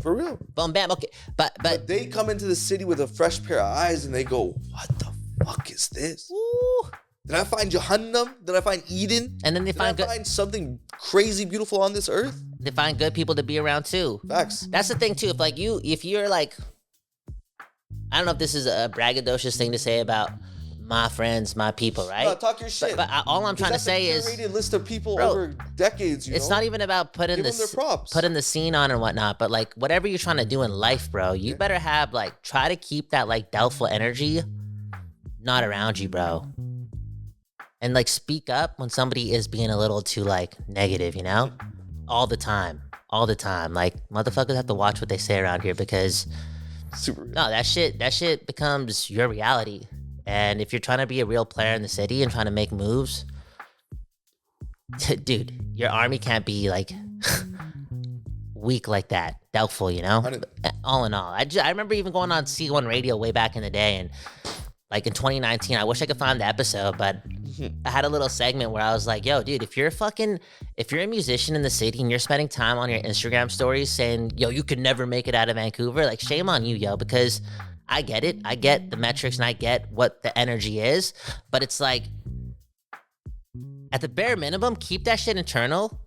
Speaker 3: For real.
Speaker 4: Boom, bam. Okay, but
Speaker 3: They come into the city with a fresh pair of eyes and they go, what the fuck is this?
Speaker 4: woo,
Speaker 3: Did I find Jahannam? Did I find Eden?
Speaker 4: and then they
Speaker 3: Did I
Speaker 4: find good.
Speaker 3: find something crazy beautiful on this earth?
Speaker 4: They find good people to be around too.
Speaker 3: Facts.
Speaker 4: That's the thing too. If you're like, I don't know if this is a braggadocious thing to say about my friends, my people, right?
Speaker 3: No, talk your shit.
Speaker 4: But all I'm trying to say
Speaker 3: That's a
Speaker 4: is,
Speaker 3: curated list of people
Speaker 4: Bro,
Speaker 3: over decades. You
Speaker 4: it's
Speaker 3: know?
Speaker 4: not even about putting
Speaker 3: Give them their props.
Speaker 4: putting the scene on and whatnot. But like, whatever you're trying to do in life, bro, you better have like try to keep that like doubtful energy not around you, bro. And like speak up when somebody is being a little too like negative, you know? All the time. Like motherfuckers have to watch what they say around here because
Speaker 3: Super.
Speaker 4: no, that shit becomes your reality. And if you're trying to be a real player in the city and trying to make moves, dude, your army can't be like weak like that, doubtful, you know? All in all, I remember even going on C1 radio way back in the day, and like in 2019, I wish I could find the episode, but I had a little segment where I was like, yo, dude, if you're a musician in the city and you're spending time on your Instagram stories saying, yo, you could never make it out of Vancouver, like shame on you, yo, because I get it. I get the metrics and I get what the energy is, but it's like, at the bare minimum, keep that shit internal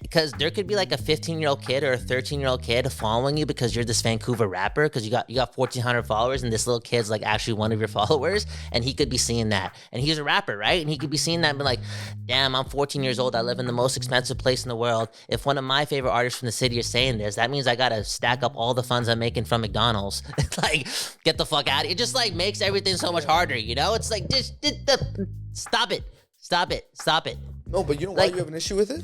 Speaker 4: because there could be like a 15-year-old kid or a 13-year-old kid following you because you're this Vancouver rapper, because you got 1,400 followers, and this little kid's like actually one of your followers, and he could be seeing that, and he's a rapper, right? And he could be seeing that and be like, damn, I'm 14 years old, I live in the most expensive place in the world. If one of my favorite artists from the city is saying this, that means I gotta stack up all the funds I'm making from McDonald's. Like, get the fuck out of it. It just like makes everything so much harder, you know? It's like, just stop it.
Speaker 3: No, but you know why you have an issue with it?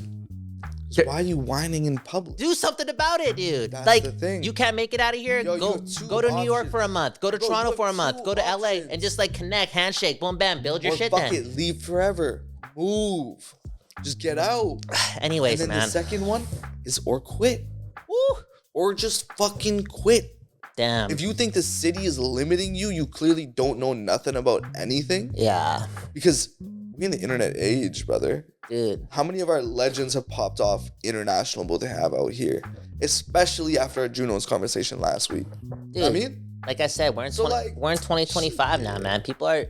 Speaker 3: Why are you whining in public?
Speaker 4: Do something about it, dude.
Speaker 3: That's
Speaker 4: like,
Speaker 3: the thing.
Speaker 4: you can't make it out of here.
Speaker 3: Yo, you
Speaker 4: go
Speaker 3: have two
Speaker 4: to New York
Speaker 3: options.
Speaker 4: for a month. Go to
Speaker 3: Bro,
Speaker 4: Toronto
Speaker 3: you
Speaker 4: for a
Speaker 3: have
Speaker 4: month.
Speaker 3: two
Speaker 4: Go to LA
Speaker 3: options.
Speaker 4: and just like connect, handshake, boom, bam, build your
Speaker 3: Or
Speaker 4: shit
Speaker 3: fuck
Speaker 4: then.
Speaker 3: it, leave forever. Move. Just get out.
Speaker 4: Anyways,
Speaker 3: And then
Speaker 4: man.
Speaker 3: the second one is or quit.
Speaker 4: Woo.
Speaker 3: Or just fucking quit.
Speaker 4: Damn.
Speaker 3: If you think the city is limiting you, you clearly don't know nothing about anything.
Speaker 4: Yeah,
Speaker 3: Because we're in the internet age, brother.
Speaker 4: dude.
Speaker 3: How many of our legends have popped off international, but they have out here? Especially after our Juno's conversation last week.
Speaker 4: Dude,
Speaker 3: I mean,
Speaker 4: like I said, we're in
Speaker 3: So,
Speaker 4: 2025 now, man. People are.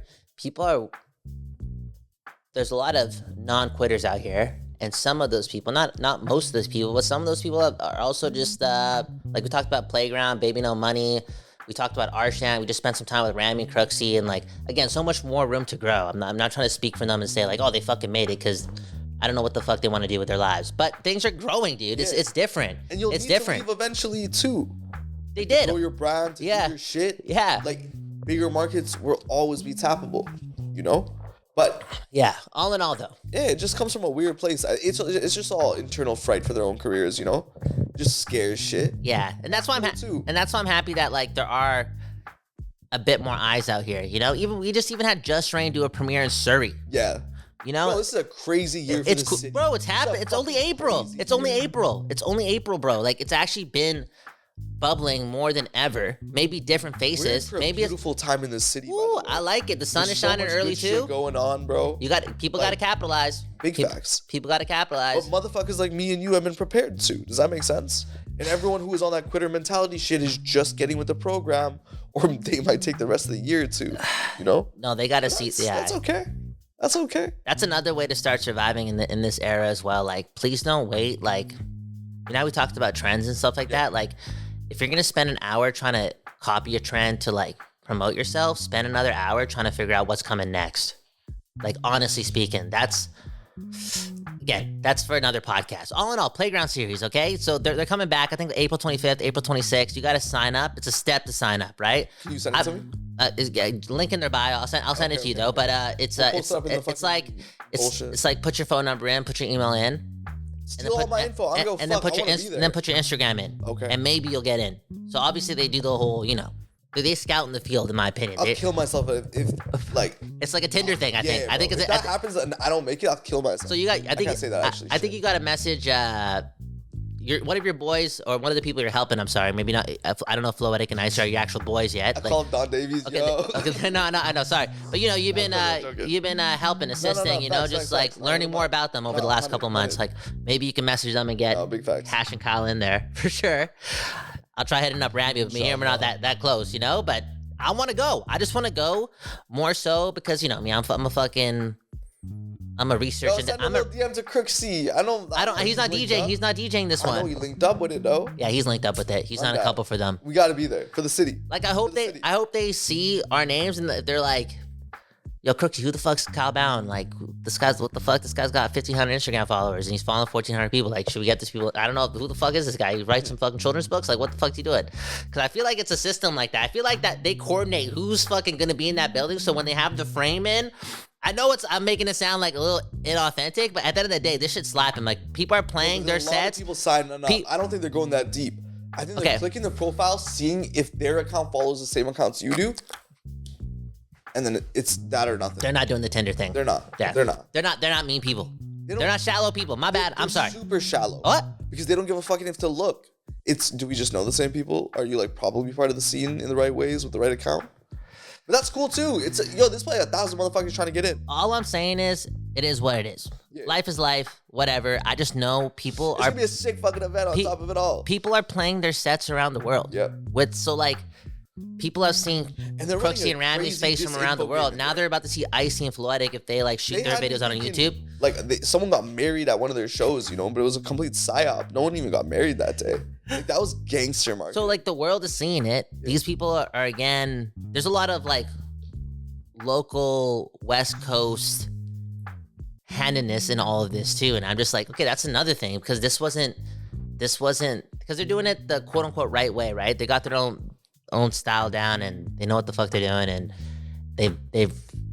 Speaker 4: There's a lot of non-quitters out here, and some of those people, not most of those people, but some of those people are also just like we talked about Playground, Baby No Money. We talked about Arshan. We just spent some time with Rami and Crooksy, and like again, so much more room to grow. I'm not trying to speak for them and say like, oh, they fucking made it, because I don't know what the fuck they want to do with their lives. But things are growing, dude. It's different.
Speaker 3: and you'll
Speaker 4: it's
Speaker 3: need
Speaker 4: different.
Speaker 3: to leave eventually too.
Speaker 4: They did.
Speaker 3: Grow your brand, to
Speaker 4: Yeah.
Speaker 3: do your shit.
Speaker 4: Yeah.
Speaker 3: Like bigger markets will always be tappable, you know? But
Speaker 4: Yeah. All in all, though.
Speaker 3: yeah, it just comes from a weird place. It's just all internal fright for their own careers, you know? Just scares shit.
Speaker 4: Yeah, and that's why
Speaker 3: too.
Speaker 4: I'm happy that like there are a bit more eyes out here. You know, we just had Just Rain do a premiere in Surrey.
Speaker 3: Yeah.
Speaker 4: You know,
Speaker 3: Bro, this is a crazy year for
Speaker 4: it's
Speaker 3: the
Speaker 4: cool,
Speaker 3: city.
Speaker 4: bro. It's
Speaker 3: This is a
Speaker 4: happening. It's only
Speaker 3: fucking
Speaker 4: April.
Speaker 3: crazy
Speaker 4: It's only
Speaker 3: year.
Speaker 4: April. It's only April, bro. Like it's actually been bubbling more than ever. Maybe different
Speaker 3: We're in
Speaker 4: faces.
Speaker 3: for a
Speaker 4: Maybe it's.
Speaker 3: beautiful time in the city. by
Speaker 4: Ooh,
Speaker 3: the way.
Speaker 4: I like it. The sun
Speaker 3: There's
Speaker 4: is
Speaker 3: so
Speaker 4: shining
Speaker 3: much
Speaker 4: early
Speaker 3: good shit
Speaker 4: too.
Speaker 3: going on, bro.
Speaker 4: You got people got to capitalize.
Speaker 3: Big
Speaker 4: Peop-
Speaker 3: facts.
Speaker 4: People got to capitalize.
Speaker 3: But motherfuckers like me and you have been prepared to. Does that make sense? And everyone who is on that quitter mentality shit is just getting with the program, or they might take the rest of the year to, you know?
Speaker 4: No, they got to see. Yeah,
Speaker 3: That's okay. That's okay.
Speaker 4: that's another way to start surviving in this era as well. Like, please don't wait. Like, you know how we talked about trends and stuff like that? Like, if you're gonna spend an hour trying to copy a trend to like promote yourself, spend another hour trying to figure out what's coming next. Like, honestly speaking, that's for another podcast. All in all, Playground Series, okay? So they're coming back. I think April 25th, April 26th. You got to sign up. It's a step to sign up, right?
Speaker 3: Can you send it to me?
Speaker 4: Link in their bio. I'll send it to you though. But it's
Speaker 3: We'll post it up in the
Speaker 4: it's like
Speaker 3: fucking
Speaker 4: it's
Speaker 3: bullshit.
Speaker 4: it's like put your phone number in, put your email in,
Speaker 3: Steal all my info. I'm gonna go
Speaker 4: and then
Speaker 3: fuck.
Speaker 4: put
Speaker 3: I
Speaker 4: your
Speaker 3: wanna be there.
Speaker 4: and then put your Instagram in.
Speaker 3: Okay.
Speaker 4: And maybe you'll get in. So obviously they do the whole, they scout in the field, in my opinion.
Speaker 3: I'll kill myself if like.
Speaker 4: It's like a Tinder thing. I think.
Speaker 3: Yeah,
Speaker 4: I think
Speaker 3: bro.
Speaker 4: it's
Speaker 3: If that happens and I don't make it, I'll kill myself.
Speaker 4: so you got. I think
Speaker 3: can't say that actually.
Speaker 4: I think you got a message. One of your boys or one of the people you're helping. I'm sorry, maybe not. I don't know if Floetic and Ice are your actual boys yet.
Speaker 3: I call him Don Davies.
Speaker 4: Okay,
Speaker 3: Yo.
Speaker 4: okay, no, I know, sorry, but you've been helping, assisting,
Speaker 3: facts,
Speaker 4: just
Speaker 3: facts,
Speaker 4: like
Speaker 3: facts.
Speaker 4: learning more about them over the last couple months. Like maybe you can message them and get
Speaker 3: No, big facts.
Speaker 4: Cash and Kyle in there for sure. I'll try hitting up Ramby with me and we're not that close, but I want to go. I just want to go more so because me, I'm a researcher.
Speaker 3: Yo, send a little DM to Crooksy. I don't.
Speaker 4: He's not
Speaker 3: linked
Speaker 4: DJing.
Speaker 3: up.
Speaker 4: He's not DJing this
Speaker 3: I know
Speaker 4: one.
Speaker 3: he linked up with it though.
Speaker 4: Yeah, he's linked up with it. He's on a
Speaker 3: Okay.
Speaker 4: couple for them.
Speaker 3: We got to be there for the city.
Speaker 4: Like I hope
Speaker 3: city.
Speaker 4: they see our names and they're like, yo, Crooksy, who the fuck's Kyle Bound? Like what the fuck? This guy's got 1,500 Instagram followers and he's following 1,400 people. Like, should we get this people? I don't know who the fuck is this guy. He writes some fucking children's books. Like, what the fuck's he doing? Because I feel like it's a system like that. I feel like that they coordinate who's fucking gonna be in that building. So when they have the frame in, I know I'm making it sound like a little inauthentic, but at the end of the day, this shit's slapping. Like people are playing their
Speaker 3: There's a lot of
Speaker 4: sets.
Speaker 3: people signing up. I don't think they're going that deep. I think they're
Speaker 4: Okay.
Speaker 3: clicking the profile, seeing if their account follows the same accounts you do, and then it's that or nothing.
Speaker 4: They're not doing the Tinder thing.
Speaker 3: They're not.
Speaker 4: Yeah.
Speaker 3: They're not.
Speaker 4: They're not mean people.
Speaker 3: don't-
Speaker 4: They're not shallow people. My bad. I'm
Speaker 3: They're
Speaker 4: sorry.
Speaker 3: Super shallow.
Speaker 4: What?
Speaker 3: Because they don't give a fucking if to look. Do we just know the same people? Are you like probably part of the scene in the right ways with the right account? But that's cool too. There's probably 1,000 motherfuckers trying to get in.
Speaker 4: All I'm saying is, it is what it is.
Speaker 3: Yeah.
Speaker 4: Life is life. Whatever. I just know people
Speaker 3: It's
Speaker 4: are
Speaker 3: gonna be a sick fucking event on top of it all.
Speaker 4: people are playing their sets around the world.
Speaker 3: Yeah.
Speaker 4: people have seen
Speaker 3: And they're
Speaker 4: Crooksy
Speaker 3: running
Speaker 4: and
Speaker 3: a
Speaker 4: Ramsey's
Speaker 3: crazy
Speaker 4: face from around the
Speaker 3: disinfo
Speaker 4: world.
Speaker 3: game
Speaker 4: Now
Speaker 3: there.
Speaker 4: they're about to see Icy and Floetic if they like shoot
Speaker 3: They
Speaker 4: their
Speaker 3: had
Speaker 4: videos out on
Speaker 3: freaking-
Speaker 4: YouTube.
Speaker 3: Like someone got married at one of their shows, you know, but it was a complete psyop. No one even got married that day. Like that was gangster marketing.
Speaker 4: So like the world is seeing it. These people are again. There's a lot of like local West Coast handedness in all of this too, and I'm just like, okay, that's another thing because this wasn't because they're doing it the quote unquote right way, right? They got their own style down and they know what the fuck they're doing, and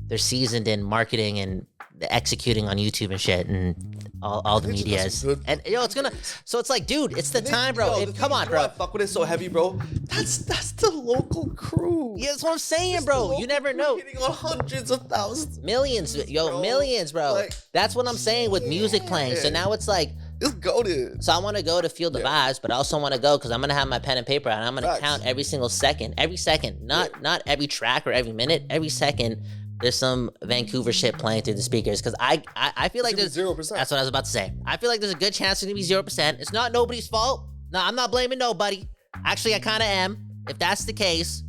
Speaker 4: they're seasoned in marketing and executing on YouTube and shit and all the
Speaker 3: They just got
Speaker 4: medias.
Speaker 3: some good
Speaker 4: And it's gonna. So it's like, dude, it's the
Speaker 3: And they-
Speaker 4: time, bro.
Speaker 3: yo, the
Speaker 4: Come
Speaker 3: thing
Speaker 4: on,
Speaker 3: is,
Speaker 4: bro.
Speaker 3: I fuck with it so heavy, bro. That's the local crew.
Speaker 4: Yeah, that's what I'm saying,
Speaker 3: It's the
Speaker 4: bro.
Speaker 3: local
Speaker 4: You never
Speaker 3: crew
Speaker 4: know.
Speaker 3: Hitting on hundreds of thousands.
Speaker 4: Millions, yo,
Speaker 3: bro.
Speaker 4: millions, bro.
Speaker 3: Like,
Speaker 4: That's what I'm saying with music playing. So
Speaker 3: yeah.
Speaker 4: now it's like,
Speaker 3: It's goated.
Speaker 4: so I want to go to feel the vibes, but I also want to go because I'm gonna have my pen and paper and I'm gonna
Speaker 3: Facts.
Speaker 4: count every second, not every track or every minute, every second. There's some Vancouver shit playing through the speakers because I feel like there's
Speaker 3: 0%.
Speaker 4: That's what I was about to say. I feel like there's a good chance it's gonna be 0%. It's not nobody's fault. No, I'm not blaming nobody. Actually, I kind of am. If that's the case,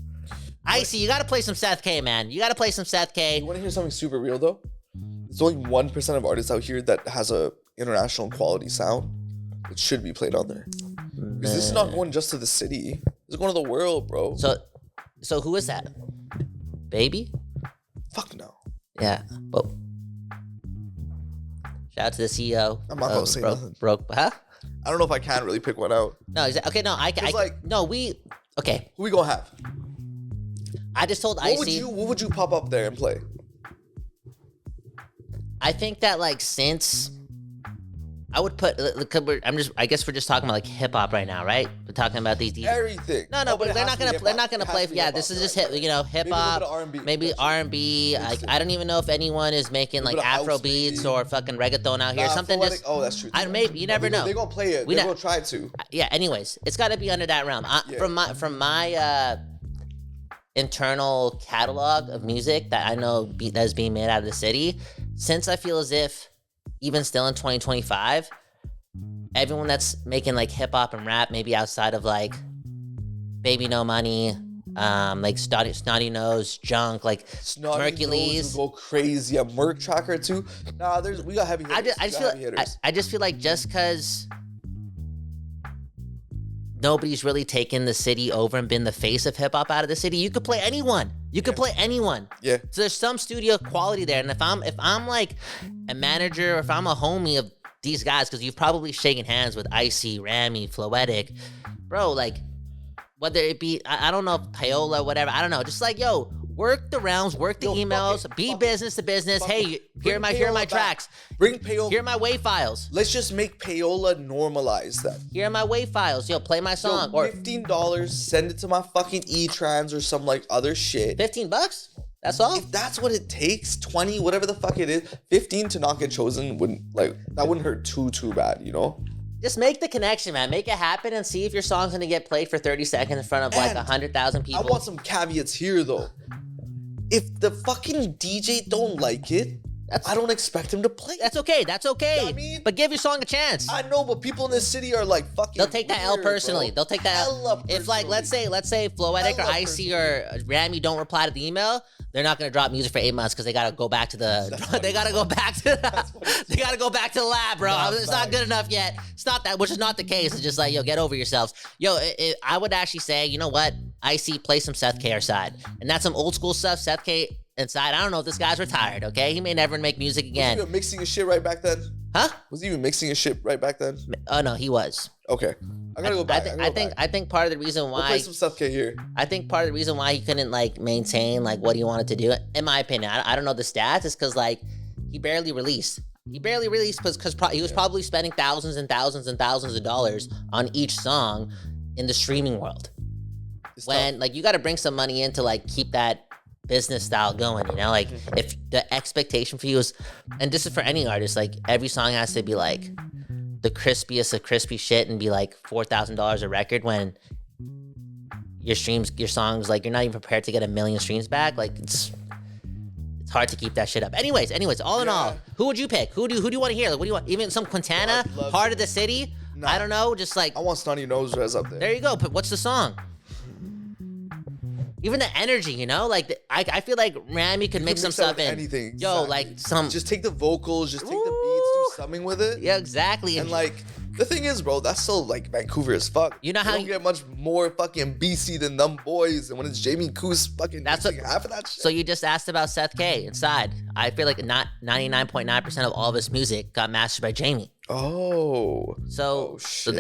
Speaker 4: Icy, you gotta play some Seth K, man. You gotta play some Seth K.
Speaker 3: You want to hear something super real though? There's only 1% of artists out here that has a international quality sound. It should be played on there. Because this is not going just to the city. It's going to the world, bro.
Speaker 4: So who is that? Baby?
Speaker 3: Fuck no.
Speaker 4: Yeah. But shout out to the CEO.
Speaker 3: I'm not gonna say nothing.
Speaker 4: Huh?
Speaker 3: I don't know if I can really pick one out.
Speaker 4: No, okay, no, okay.
Speaker 3: Who we gonna have?
Speaker 4: I just told Icy.
Speaker 3: What would you pop up there and play?
Speaker 4: I think that like since I would put, I guess we're just talking about like hip hop right now, right? We're talking about these DJs.
Speaker 3: Everything.
Speaker 4: No,
Speaker 3: but
Speaker 4: but
Speaker 3: it
Speaker 4: they're
Speaker 3: has
Speaker 4: not
Speaker 3: to be
Speaker 4: gonna,
Speaker 3: hip-hop.
Speaker 4: they're not gonna
Speaker 3: It has
Speaker 4: play.
Speaker 3: to be
Speaker 4: Yeah,
Speaker 3: hip-hop,
Speaker 4: this is just
Speaker 3: right?
Speaker 4: hip, hip
Speaker 3: Maybe a little
Speaker 4: hop,
Speaker 3: bit of R&B,
Speaker 4: maybe
Speaker 3: that's it.
Speaker 4: R&B. Like I don't even know if anyone is making like
Speaker 3: bit of house,
Speaker 4: Afro beats
Speaker 3: maybe.
Speaker 4: or fucking reggaeton out here.
Speaker 3: Nah,
Speaker 4: Something
Speaker 3: Poetic-
Speaker 4: just.
Speaker 3: Oh, that's true.
Speaker 4: I maybe you never know.
Speaker 3: They're gonna play it.
Speaker 4: We
Speaker 3: They're
Speaker 4: ne-
Speaker 3: gonna try to.
Speaker 4: Yeah. Anyways, it's got to be under that realm.
Speaker 3: Yeah.
Speaker 4: From my internal catalog of music that I know that is being made out of the city, since I feel as if even still in 2025, everyone that's making like hip hop and rap, maybe outside of like Baby No Money, like Snotty Nose, Junk, like
Speaker 3: Snotty
Speaker 4: Mercules.
Speaker 3: Nose will go crazy. A Merc tracker too. Nah, we got heavy hitters.
Speaker 4: I just feel like just because nobody's really taken the city over and been the face of hip hop out of the city, you could play anyone. You could play anyone.
Speaker 3: Yeah.
Speaker 4: So there's some studio quality there, and if I'm like a manager or if I'm a homie of these guys, because you've probably shaken hands with Icy, Ramy, Floetic, bro, like whether it be I don't know, Payola, whatever, I don't know, just like yo. Work the rounds, work the
Speaker 3: Yo, fuck
Speaker 4: emails,
Speaker 3: it,
Speaker 4: be
Speaker 3: fuck
Speaker 4: business to business.
Speaker 3: fuck
Speaker 4: Hey,
Speaker 3: it.
Speaker 4: here are
Speaker 3: Bring
Speaker 4: my
Speaker 3: Payola back.
Speaker 4: tracks.
Speaker 3: Bring Payola.
Speaker 4: Here are my WAV files.
Speaker 3: Let's just make Payola normalize that.
Speaker 4: Here are my WAV files. Yo, play my
Speaker 3: Yo,
Speaker 4: song. Or
Speaker 3: $15, send it to my fucking E-Trans or some like other shit.
Speaker 4: $15. That's all.
Speaker 3: If that's what it takes, 20, whatever the fuck it is, 15 to not get chosen wouldn't hurt too bad, you know?
Speaker 4: Just make the connection, man. Make it happen and see if your song's gonna get played for 30 seconds in front of like
Speaker 3: And
Speaker 4: 100,000 people.
Speaker 3: I want some caveats here though. If the fucking DJ don't like it, I don't expect him to play.
Speaker 4: That's okay. That's okay.
Speaker 3: You know what I mean?
Speaker 4: But give your song a chance.
Speaker 3: I know, but people in this city are like fucking.
Speaker 4: They'll take that L
Speaker 3: weird,
Speaker 4: personally.
Speaker 3: bro.
Speaker 4: They'll take that L.
Speaker 3: Hella
Speaker 4: If like let's
Speaker 3: personally.
Speaker 4: say Floetic or
Speaker 3: Hella
Speaker 4: Icy or Ramy don't reply to the email, they're not gonna drop music for 8 months because they gotta go back to the. They gotta go back to. They gotta go back to the lab, bro. It's not good enough yet. It's not that, which is not the case. It's just like yo, get over yourselves. Yo, I would actually say, you know what? Icy, play some Seth K side, and that's some old school stuff. Seth K inside. I don't know if this guy's retired. Okay, he may never make music
Speaker 3: Was he
Speaker 4: again.
Speaker 3: even mixing his shit right back then?
Speaker 4: Huh?
Speaker 3: Was he even mixing his shit right back then?
Speaker 4: Oh no, he was.
Speaker 3: Okay, I gotta go back.
Speaker 4: I think part of the reason
Speaker 3: We'll
Speaker 4: why
Speaker 3: play some stuff here.
Speaker 4: I think part of the reason why he couldn't like maintain like what he wanted to do, in my opinion, I don't know the stats, is because like he barely released. He barely released because he was probably spending thousands and thousands and thousands of dollars on each song in the streaming world.
Speaker 3: It's
Speaker 4: When
Speaker 3: tough.
Speaker 4: like you got to bring some money in to like keep that business style going, you know, like if the expectation for you is, and this is for any artist, like every song has to be like the crispiest of crispy shit and be like $4,000 a record, when your songs, like you're not even prepared to get 1 million streams back. Like it's hard to keep that shit up. Anyways, all in all, who would you pick? Who do you want to hear? Like what do you want? Even some Quintana,
Speaker 3: I'd love
Speaker 4: Heart
Speaker 3: to.
Speaker 4: of the City?
Speaker 3: Nah.
Speaker 4: I don't know, just like
Speaker 3: I want Snotty Nose Res up there.
Speaker 4: there you go. But what's the song? Even the energy, you know, like I feel like Rami could make some
Speaker 3: mix that
Speaker 4: stuff
Speaker 3: with
Speaker 4: in.
Speaker 3: anything,
Speaker 4: Yo,
Speaker 3: exactly.
Speaker 4: like some.
Speaker 3: Just take the vocals, just take the beats, do something with it.
Speaker 4: Yeah, exactly.
Speaker 3: And like the thing is, bro, that's still like Vancouver as fuck.
Speaker 4: You know how
Speaker 3: you don't get much more fucking BC than them boys, and when it's Jamie Coos fucking
Speaker 4: That's
Speaker 3: mixing half of that shit.
Speaker 4: So you just asked about Seth K inside. I feel like not 99.9% of all of his music got mastered by Jamie.
Speaker 3: Oh.
Speaker 4: So,
Speaker 3: Oh shit.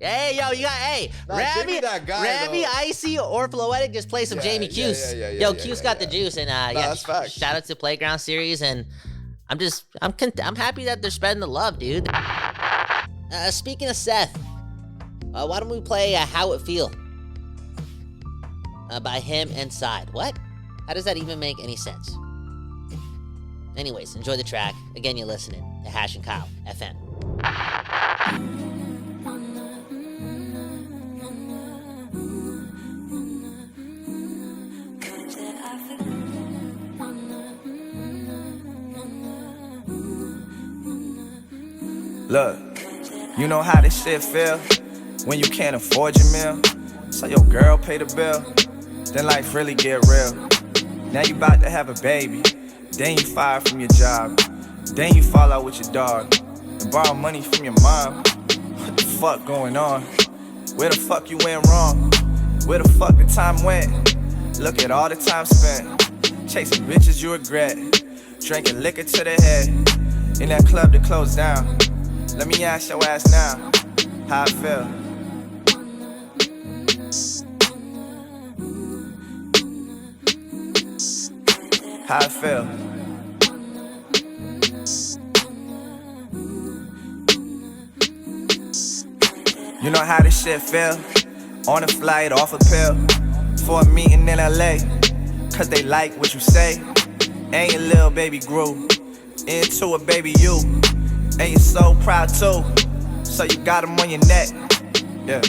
Speaker 4: Hey, yo, you got, hey,
Speaker 3: Nah,
Speaker 4: Rami,
Speaker 3: Jamie that guy,
Speaker 4: Rami,
Speaker 3: though.
Speaker 4: Icy, or Floetic, just play some
Speaker 3: Yeah,
Speaker 4: Jamie
Speaker 3: yeah,
Speaker 4: Cuse.
Speaker 3: yeah,
Speaker 4: Yo,
Speaker 3: yeah,
Speaker 4: Cuse
Speaker 3: yeah,
Speaker 4: got the
Speaker 3: yeah.
Speaker 4: juice, and yeah,
Speaker 3: that's facts.
Speaker 4: shout out to PLAYGRND Series, and I'm happy that they're spreading the love, dude. Speaking of Seth, why don't we play How It Feel by him and Side? What? How does that even make any sense? Anyways, enjoy the track. Again, you're listening to Hash and Kyle FM.
Speaker 6: Look, you know how this shit feel when you can't afford your meal. So your girl pay the bill, then life really get real. Now you about to have a baby, then you fired from your job, then you fall out with your dog and borrow money from your mom. What the fuck going on? Where the fuck you went wrong? Where the fuck the time went? Look at all the time spent chasing bitches you regret, drinking liquor to the head in that club that closed down. Let me ask your ass now, how I feel. How I feel. You know how this shit feel? On a flight, off a pill, for a meeting in LA, cause they like what you say. And your little baby grew into a baby you. And you're so proud too, so you got him on your neck, yeah.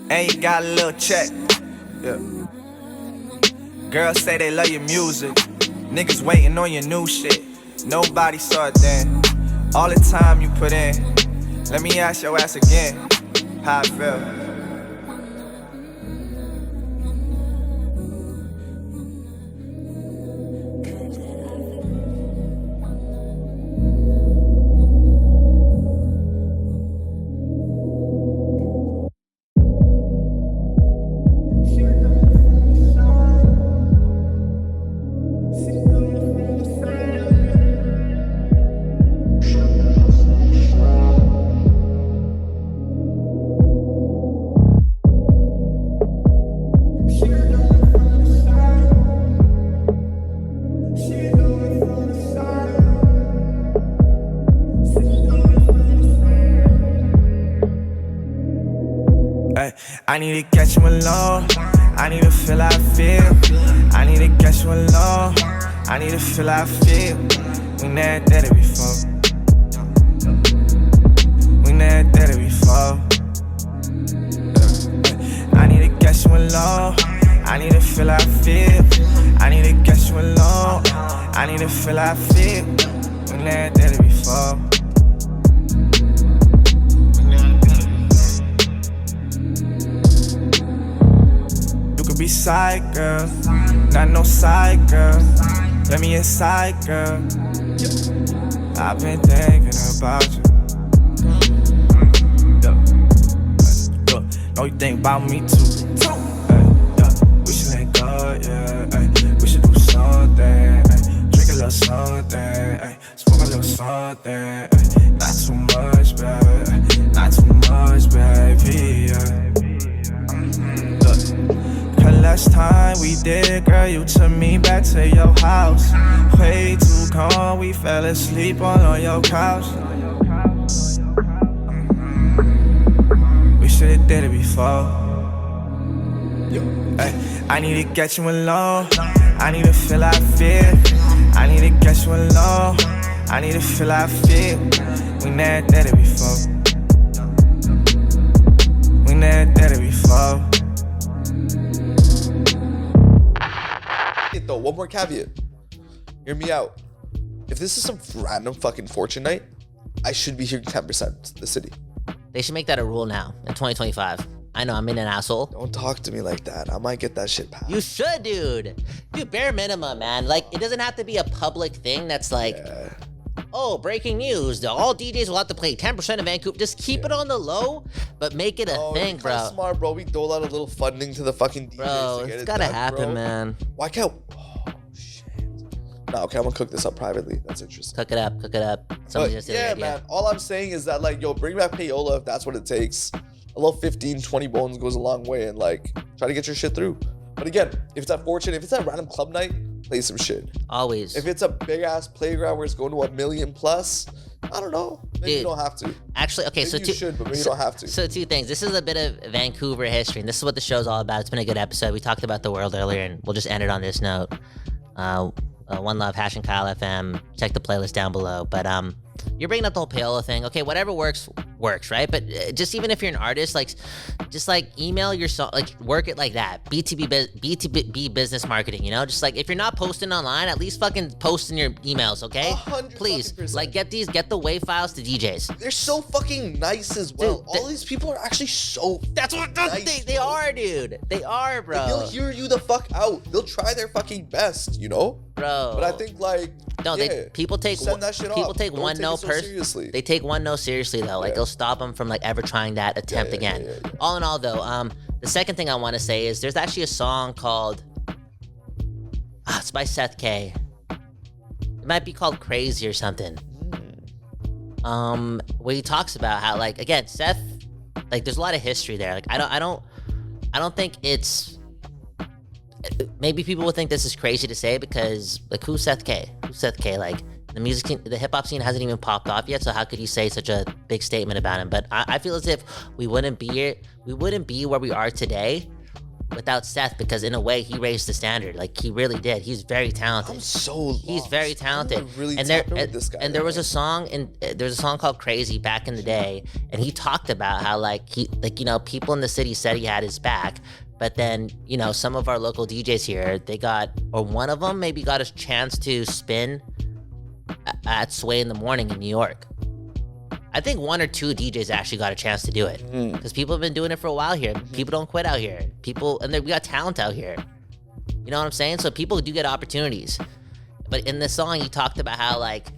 Speaker 6: And you got a little check, yeah. Girls say they love your music, niggas waiting on your new shit. Nobody saw it then, all the time you put in. Let me ask your ass again, how I feel. I need to get you alone. I need to feel how I feel. I need to get you alone. I need to feel how I feel. We never did it before. We never did it before. I need to get you alone. I need to feel how I feel. I need to get you alone. I need to feel how I feel. We never did it before. Be side girl, not no side girl. Let me inside, girl. I've been thinking about you. Know you think about me too. We should let go, yeah. We should do something. Drink a little something. Smoke a little something. Not too much, baby. Not too much, baby. Last time we did, girl, you took me back to your house. Way too cold, we fell asleep all on your couch. We should've did it before. I need to get you alone. I need to feel how I feel. I need to get you alone. I need to feel how I feel. We never did it before. We never did it before.
Speaker 3: Though, one more caveat. Hear me out. If this is some random fucking fortune night, I should be hearing 10% the city.
Speaker 4: They should make that a rule now in 2025. I know I'm being an asshole.
Speaker 3: Don't talk to me like that. I might get that shit passed.
Speaker 4: You should, dude. Dude, bare minimum, man. Like, it doesn't have to be a public thing that's like, oh, breaking news. All DJs will have to play 10% of Vancouver. Just keep it on the low, but make it a thing, bro.
Speaker 3: Smart, bro. We dole out a little funding to the fucking DJs
Speaker 4: Bro,
Speaker 3: to get
Speaker 4: it's
Speaker 3: it
Speaker 4: gotta
Speaker 3: done,
Speaker 4: happen,
Speaker 3: bro.
Speaker 4: man.
Speaker 3: Why can't... Oh, shit. No, okay, I'm gonna cook this up privately. That's interesting.
Speaker 4: Cook it up, cook it up. Somebody just did
Speaker 3: Yeah,
Speaker 4: an idea.
Speaker 3: man. All I'm saying is that, like, yo, bring back payola if that's what it takes. A little 15, 20 bones goes a long way, and, like, try to get your shit through. But again, if it's at Fortune, if it's at random club night, play some shit.
Speaker 4: Always.
Speaker 3: If it's a big-ass playground where it's going to 1 million plus, I don't know. Maybe you
Speaker 4: Dude,
Speaker 3: don't have to.
Speaker 4: Actually, okay,
Speaker 3: Maybe
Speaker 4: so
Speaker 3: you should, but maybe you don't have to.
Speaker 4: So 2 things. This is a bit of Vancouver history, and this is what the show's all about. It's been a good episode. We talked about the world earlier, and we'll just end it on this note. One Love, Hash and Kyle FM. Check the playlist down below. But you're bringing up the whole payola thing. Okay, whatever works, right? But just even if you're an artist, like, just like email your song, like work it like that. B2B business marketing, you know? Just like if you're not posting online, at least fucking post in your emails, okay?
Speaker 3: 100%.
Speaker 4: Please, like get the WAV files to DJs.
Speaker 3: They're so fucking nice as well.
Speaker 4: Dude,
Speaker 3: all these people are actually so
Speaker 4: That's what
Speaker 3: nice,
Speaker 4: they
Speaker 3: bro.
Speaker 4: are, dude. They are, bro.
Speaker 3: Like, they'll hear you the fuck out. They'll try their fucking best, you know?
Speaker 4: Bro.
Speaker 3: But I think, like,
Speaker 4: No,
Speaker 3: yeah,
Speaker 4: people take
Speaker 3: send that shit
Speaker 4: people
Speaker 3: off.
Speaker 4: take
Speaker 3: Don't
Speaker 4: one
Speaker 3: take
Speaker 4: no
Speaker 3: it so
Speaker 4: person.
Speaker 3: seriously.
Speaker 4: They take one no seriously though. Like
Speaker 3: Yeah.
Speaker 4: it'll stop them from like ever trying that attempt
Speaker 3: yeah,
Speaker 4: again.
Speaker 3: yeah.
Speaker 4: All in all, though, the second thing I want to say is there's actually a song called it's by Seth K. It might be called Crazy or something. Where he talks about how, like, again, Seth, like, there's a lot of history there. Like, I don't think it's. Maybe people would think this is crazy to say because, like, who's Seth K? Who's Seth K? Like, the music scene, the hip hop scene hasn't even popped off yet. So how could you say such a big statement about him? But I feel as if we wouldn't be here. We wouldn't be where we are today without Seth, because in a way he raised the standard. Like, he really did. He's very talented.
Speaker 3: I'm so lost.
Speaker 4: He's very talented.
Speaker 3: I'm really
Speaker 4: and there
Speaker 3: tapped in with this guy.
Speaker 4: and there was a song there's a song called Crazy back in the day, and he talked about how, like, he, like, you know, people in the city said he had his back, but then, you know, some of our local DJs here, they got, or one of them maybe got a chance to spin at Sway in the Morning in New York. I think 1 or 2 DJs actually got a chance to do it, because people have been doing it for a while here. People don't quit out here. People, and we got talent out here. You know what I'm saying? So people do get opportunities. But in this song, he talked about how, like,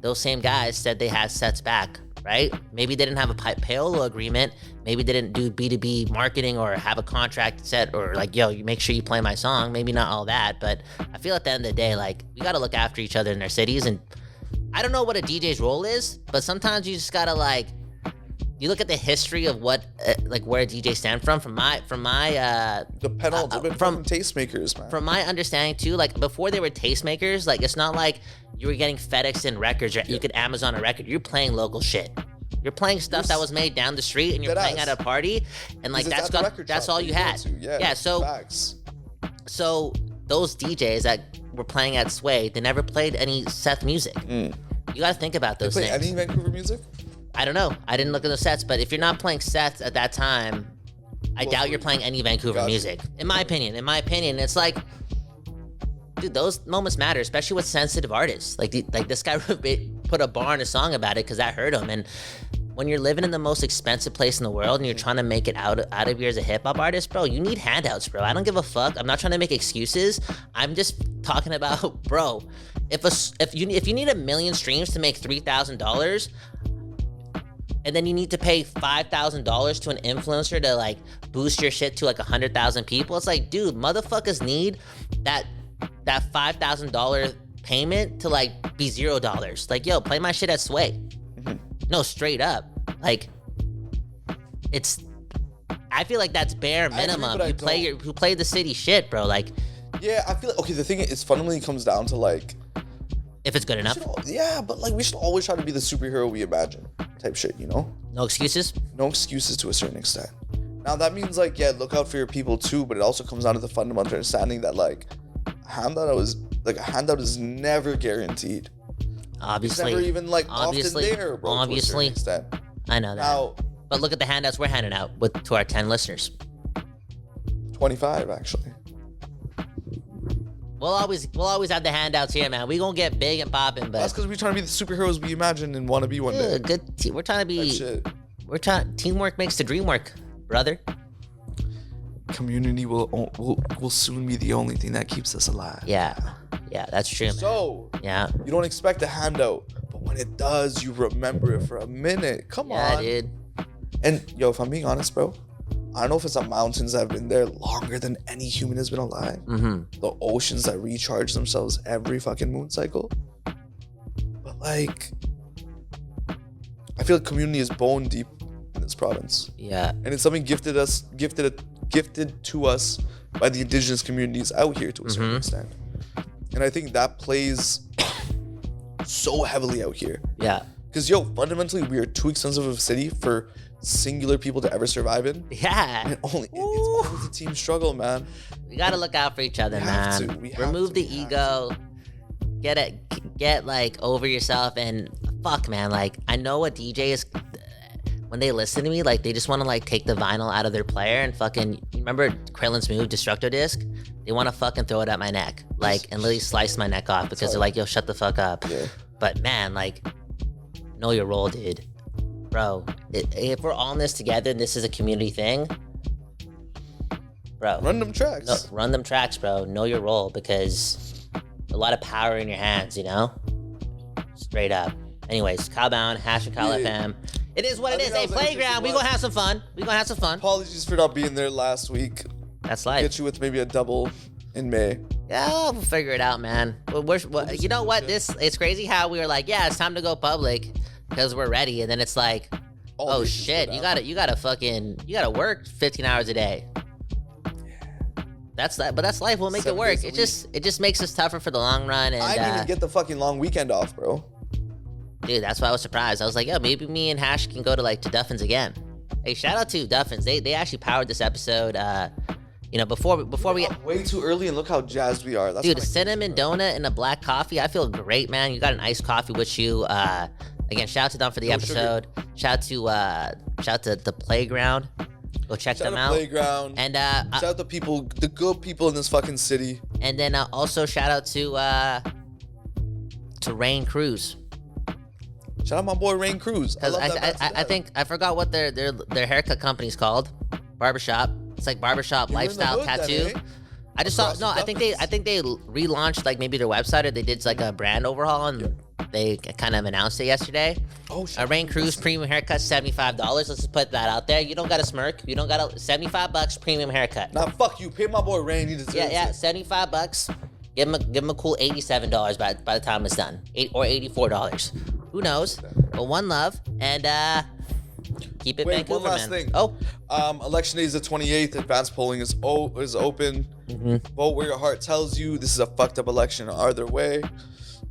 Speaker 4: those same guys said they had Seth's back, right? Maybe they didn't have a payola agreement. Maybe they didn't do B2B marketing or have a contract set, or like, yo, you make sure you play my song. Maybe not all that, but I feel at the end of the day, like, we got to look after each other in their cities. And I don't know what a DJ's role is, but sometimes you just gotta, like, you look at the history of what, like, where DJs stand from my
Speaker 3: the penultimate from tastemakers, man.
Speaker 4: from my understanding too, like, before they were tastemakers, like, it's not like you were getting FedEx in records, or you could Amazon a record. You're playing local shit. You're playing stuff that was made down the street, and you're playing at a party, and, like, that's all you had. Yeah, so
Speaker 3: facts.
Speaker 4: so those DJs that were playing at Sway, they never played any Seth music. You got to think about those
Speaker 3: Play
Speaker 4: things.
Speaker 3: any Vancouver music?
Speaker 4: I don't know. I didn't look at the sets, but if you're not playing sets at that time, I doubt you're playing any Vancouver
Speaker 3: Gotcha.
Speaker 4: music. In my opinion, it's like, dude, those moments matter, especially with sensitive artists. Like this guy put a bar in a song about it because that hurt him. And when you're living in the most expensive place in the world and you're trying to make it out of here as a hip hop artist, bro, you need handouts, bro. I don't give a fuck. I'm not trying to make excuses. I'm just talking about, bro, if you need $1 million streams to make $3,000, and then you need to pay $5,000 to an influencer to, like, boost your shit to, like, 100,000 people, it's like, dude, motherfuckers need that $5,000 payment to, like, be $0. Like, yo, play my shit at Sway. No, straight up. Like, I feel like that's bare minimum. You play the city shit, bro. Like,
Speaker 3: yeah, I feel like, okay, the thing is, fundamentally comes down to, like,
Speaker 4: if it's good enough.
Speaker 3: But, like, we should always try to be the superhero we imagine type shit, you know?
Speaker 4: No excuses?
Speaker 3: No excuses to a certain extent. Now, that means, like, yeah, look out for your people too, but it also comes down to the fundamental understanding that, like, a handout is never guaranteed.
Speaker 4: Obviously.
Speaker 3: It's never even, like,
Speaker 4: obviously,
Speaker 3: often there, bro,
Speaker 4: obviously.
Speaker 3: to a certain extent.
Speaker 4: I know that.
Speaker 3: Now,
Speaker 4: but look at the handouts we're handing out to our 10 listeners.
Speaker 3: 25, actually.
Speaker 4: We'll always have the handouts here, man. We gonna get big and popping, but
Speaker 3: That's because we're trying to be the superheroes we imagine and want to be one day.
Speaker 4: we're trying to be.
Speaker 3: That shit.
Speaker 4: Teamwork makes the dream work, brother.
Speaker 3: community will soon be the only thing that keeps us alive.
Speaker 4: Yeah, that's true, man.
Speaker 3: So
Speaker 4: Yeah.
Speaker 3: you don't expect a handout, but when it does, you remember it for a minute. Come on,
Speaker 4: dude.
Speaker 3: And yo, if I'm being honest, bro, I don't know if it's the mountains that have been there longer than any human has been alive.
Speaker 4: Mm-hmm.
Speaker 3: The oceans that recharge themselves every fucking moon cycle. But like, I feel like community is bone deep in this province.
Speaker 4: Yeah.
Speaker 3: And it's something gifted to us by the indigenous communities out here to a certain extent. And I think that plays so heavily out here.
Speaker 4: Yeah.
Speaker 3: Because yo, fundamentally, we are too expensive of a city for singular people to ever survive in.
Speaker 4: Yeah.
Speaker 3: And it's always a team struggle, man.
Speaker 4: We gotta look out for each other,
Speaker 3: We have
Speaker 4: man.
Speaker 3: to. We have
Speaker 4: Remove
Speaker 3: to.
Speaker 4: the
Speaker 3: We have
Speaker 4: ego. Get like over yourself, and fuck, man. Like, I know what DJs, when they listen to me, like they just want to like take the vinyl out of their player and fucking. You remember Krillin's move, Destructo Disc? They want to fucking throw it at my neck, like, and literally slice my neck off because they're like, yo, shut the fuck up.
Speaker 3: Yeah.
Speaker 4: But man, like, know your role, dude. Bro, if we're all in this together and this is a community thing, bro.
Speaker 3: Run them tracks.
Speaker 4: No, run them tracks, bro. Know your role, because a lot of power in your hands, you know? Straight up. Anyways, Cowbound, #Kyle FM. It is what
Speaker 3: I
Speaker 4: it is.
Speaker 3: think
Speaker 4: Hey,
Speaker 3: that was an
Speaker 4: Playground, we
Speaker 3: interesting
Speaker 4: gonna have some fun. We gonna have some fun.
Speaker 3: Apologies for not being there last week.
Speaker 4: That's life.
Speaker 3: Get you with maybe a double in May.
Speaker 4: Yeah, we'll figure it out, man. You know what? It's crazy how we were like, yeah, it's time to go public because we're ready, and then it's like, oh
Speaker 3: these
Speaker 4: shit,
Speaker 3: shit
Speaker 4: you gotta work 15 hours a day. That's that, but that's life. We'll make it
Speaker 3: 7
Speaker 4: work.
Speaker 3: days a
Speaker 4: It just makes us tougher for the long run. And
Speaker 3: I didn't even get the fucking long weekend off, bro.
Speaker 4: dude, that's why I was surprised. I was like, yo, maybe me and Hash can go to like to Duffins again. Hey, shout out to Duffins. They actually powered this episode. You know, before we.
Speaker 3: Up way too early, and look how jazzed we are. That's
Speaker 4: Dude, a
Speaker 3: what I-
Speaker 4: cinnamon donut and a black coffee. I feel great, man. You got an iced coffee with you. Again, shout out to them for the
Speaker 3: No
Speaker 4: episode. Shout out to the Playground. Go check
Speaker 3: Shout
Speaker 4: them
Speaker 3: out
Speaker 4: out.
Speaker 3: Playground.
Speaker 4: And
Speaker 3: Shout out the people, the good people in this fucking city.
Speaker 4: and then also shout out to Rain Cruz.
Speaker 3: Shout out my boy Rain Cruz. I
Speaker 4: Because
Speaker 3: love that man to
Speaker 4: I
Speaker 3: death.
Speaker 4: think I forgot what their haircut company's called. Barbershop. It's like barbershop
Speaker 3: You were in the
Speaker 4: lifestyle
Speaker 3: hood then,
Speaker 4: tattoo.
Speaker 3: eh?
Speaker 4: I just saw
Speaker 3: Across
Speaker 4: no.
Speaker 3: the
Speaker 4: I think they relaunched like maybe their website, or they did like a brand overhaul, and they kind of announced it yesterday.
Speaker 3: Oh shit.
Speaker 4: A Rain Cruz premium haircut, $75. Let's just put that out there. You don't gotta smirk. You don't gotta $75 premium haircut.
Speaker 3: Nah, fuck you. Pay my boy Rain. He deserves
Speaker 4: Yeah,
Speaker 3: it.
Speaker 4: $75. Give him a cool $87 by the time it's done, $84. Who knows? But one love, and keep it
Speaker 3: Wait,
Speaker 4: Vancouver,
Speaker 3: one last
Speaker 4: man.
Speaker 3: thing.
Speaker 4: Oh,
Speaker 3: Election day is the 28th. Advanced polling is open.
Speaker 4: Mm-hmm.
Speaker 3: Vote where your heart tells you. This is a fucked up election either way.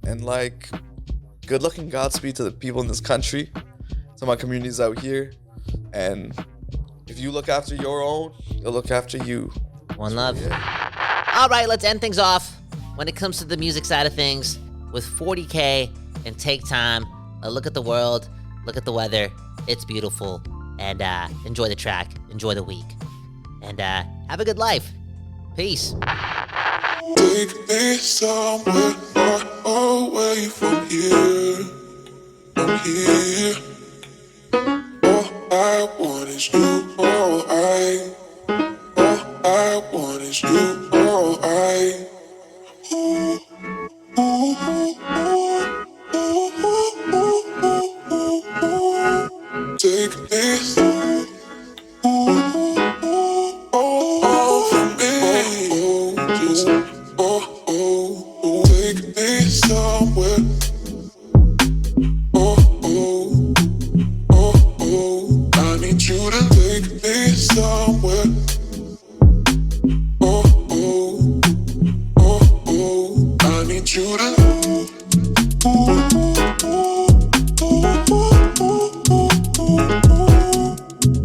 Speaker 3: And like, good luck and Godspeed to the people in this country, to my communities out here. And if you look after your own, they'll look after you.
Speaker 4: one love. All right, let's end things off when it comes to the music side of things with 40K and Take Time. Look at the world, look at the weather. It's beautiful. And enjoy the track, enjoy the week. And have a good life. Peace.
Speaker 7: Take me somewhere far away from here. From here. All I want is you. All I want is you. All I. Take me somewhere. Oh, for me. Just, take me somewhere. I need you to take me somewhere. I need you to.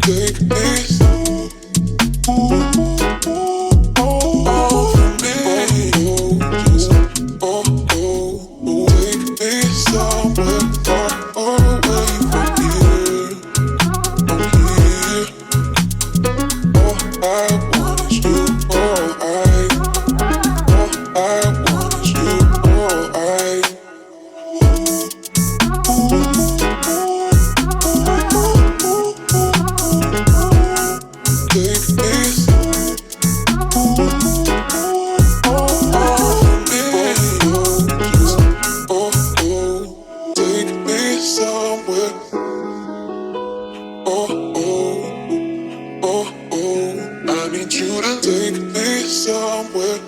Speaker 7: Take me somewhere. I you to take me somewhere.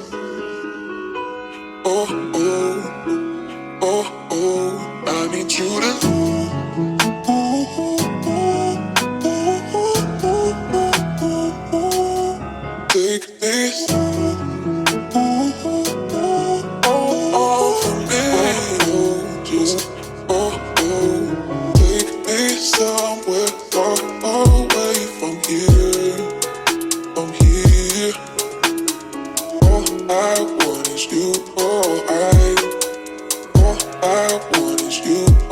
Speaker 7: Oh, oh, oh, oh, I need you to take me off of me. Oh, just take me somewhere far away from here. From here. All I want is you. All I want is you.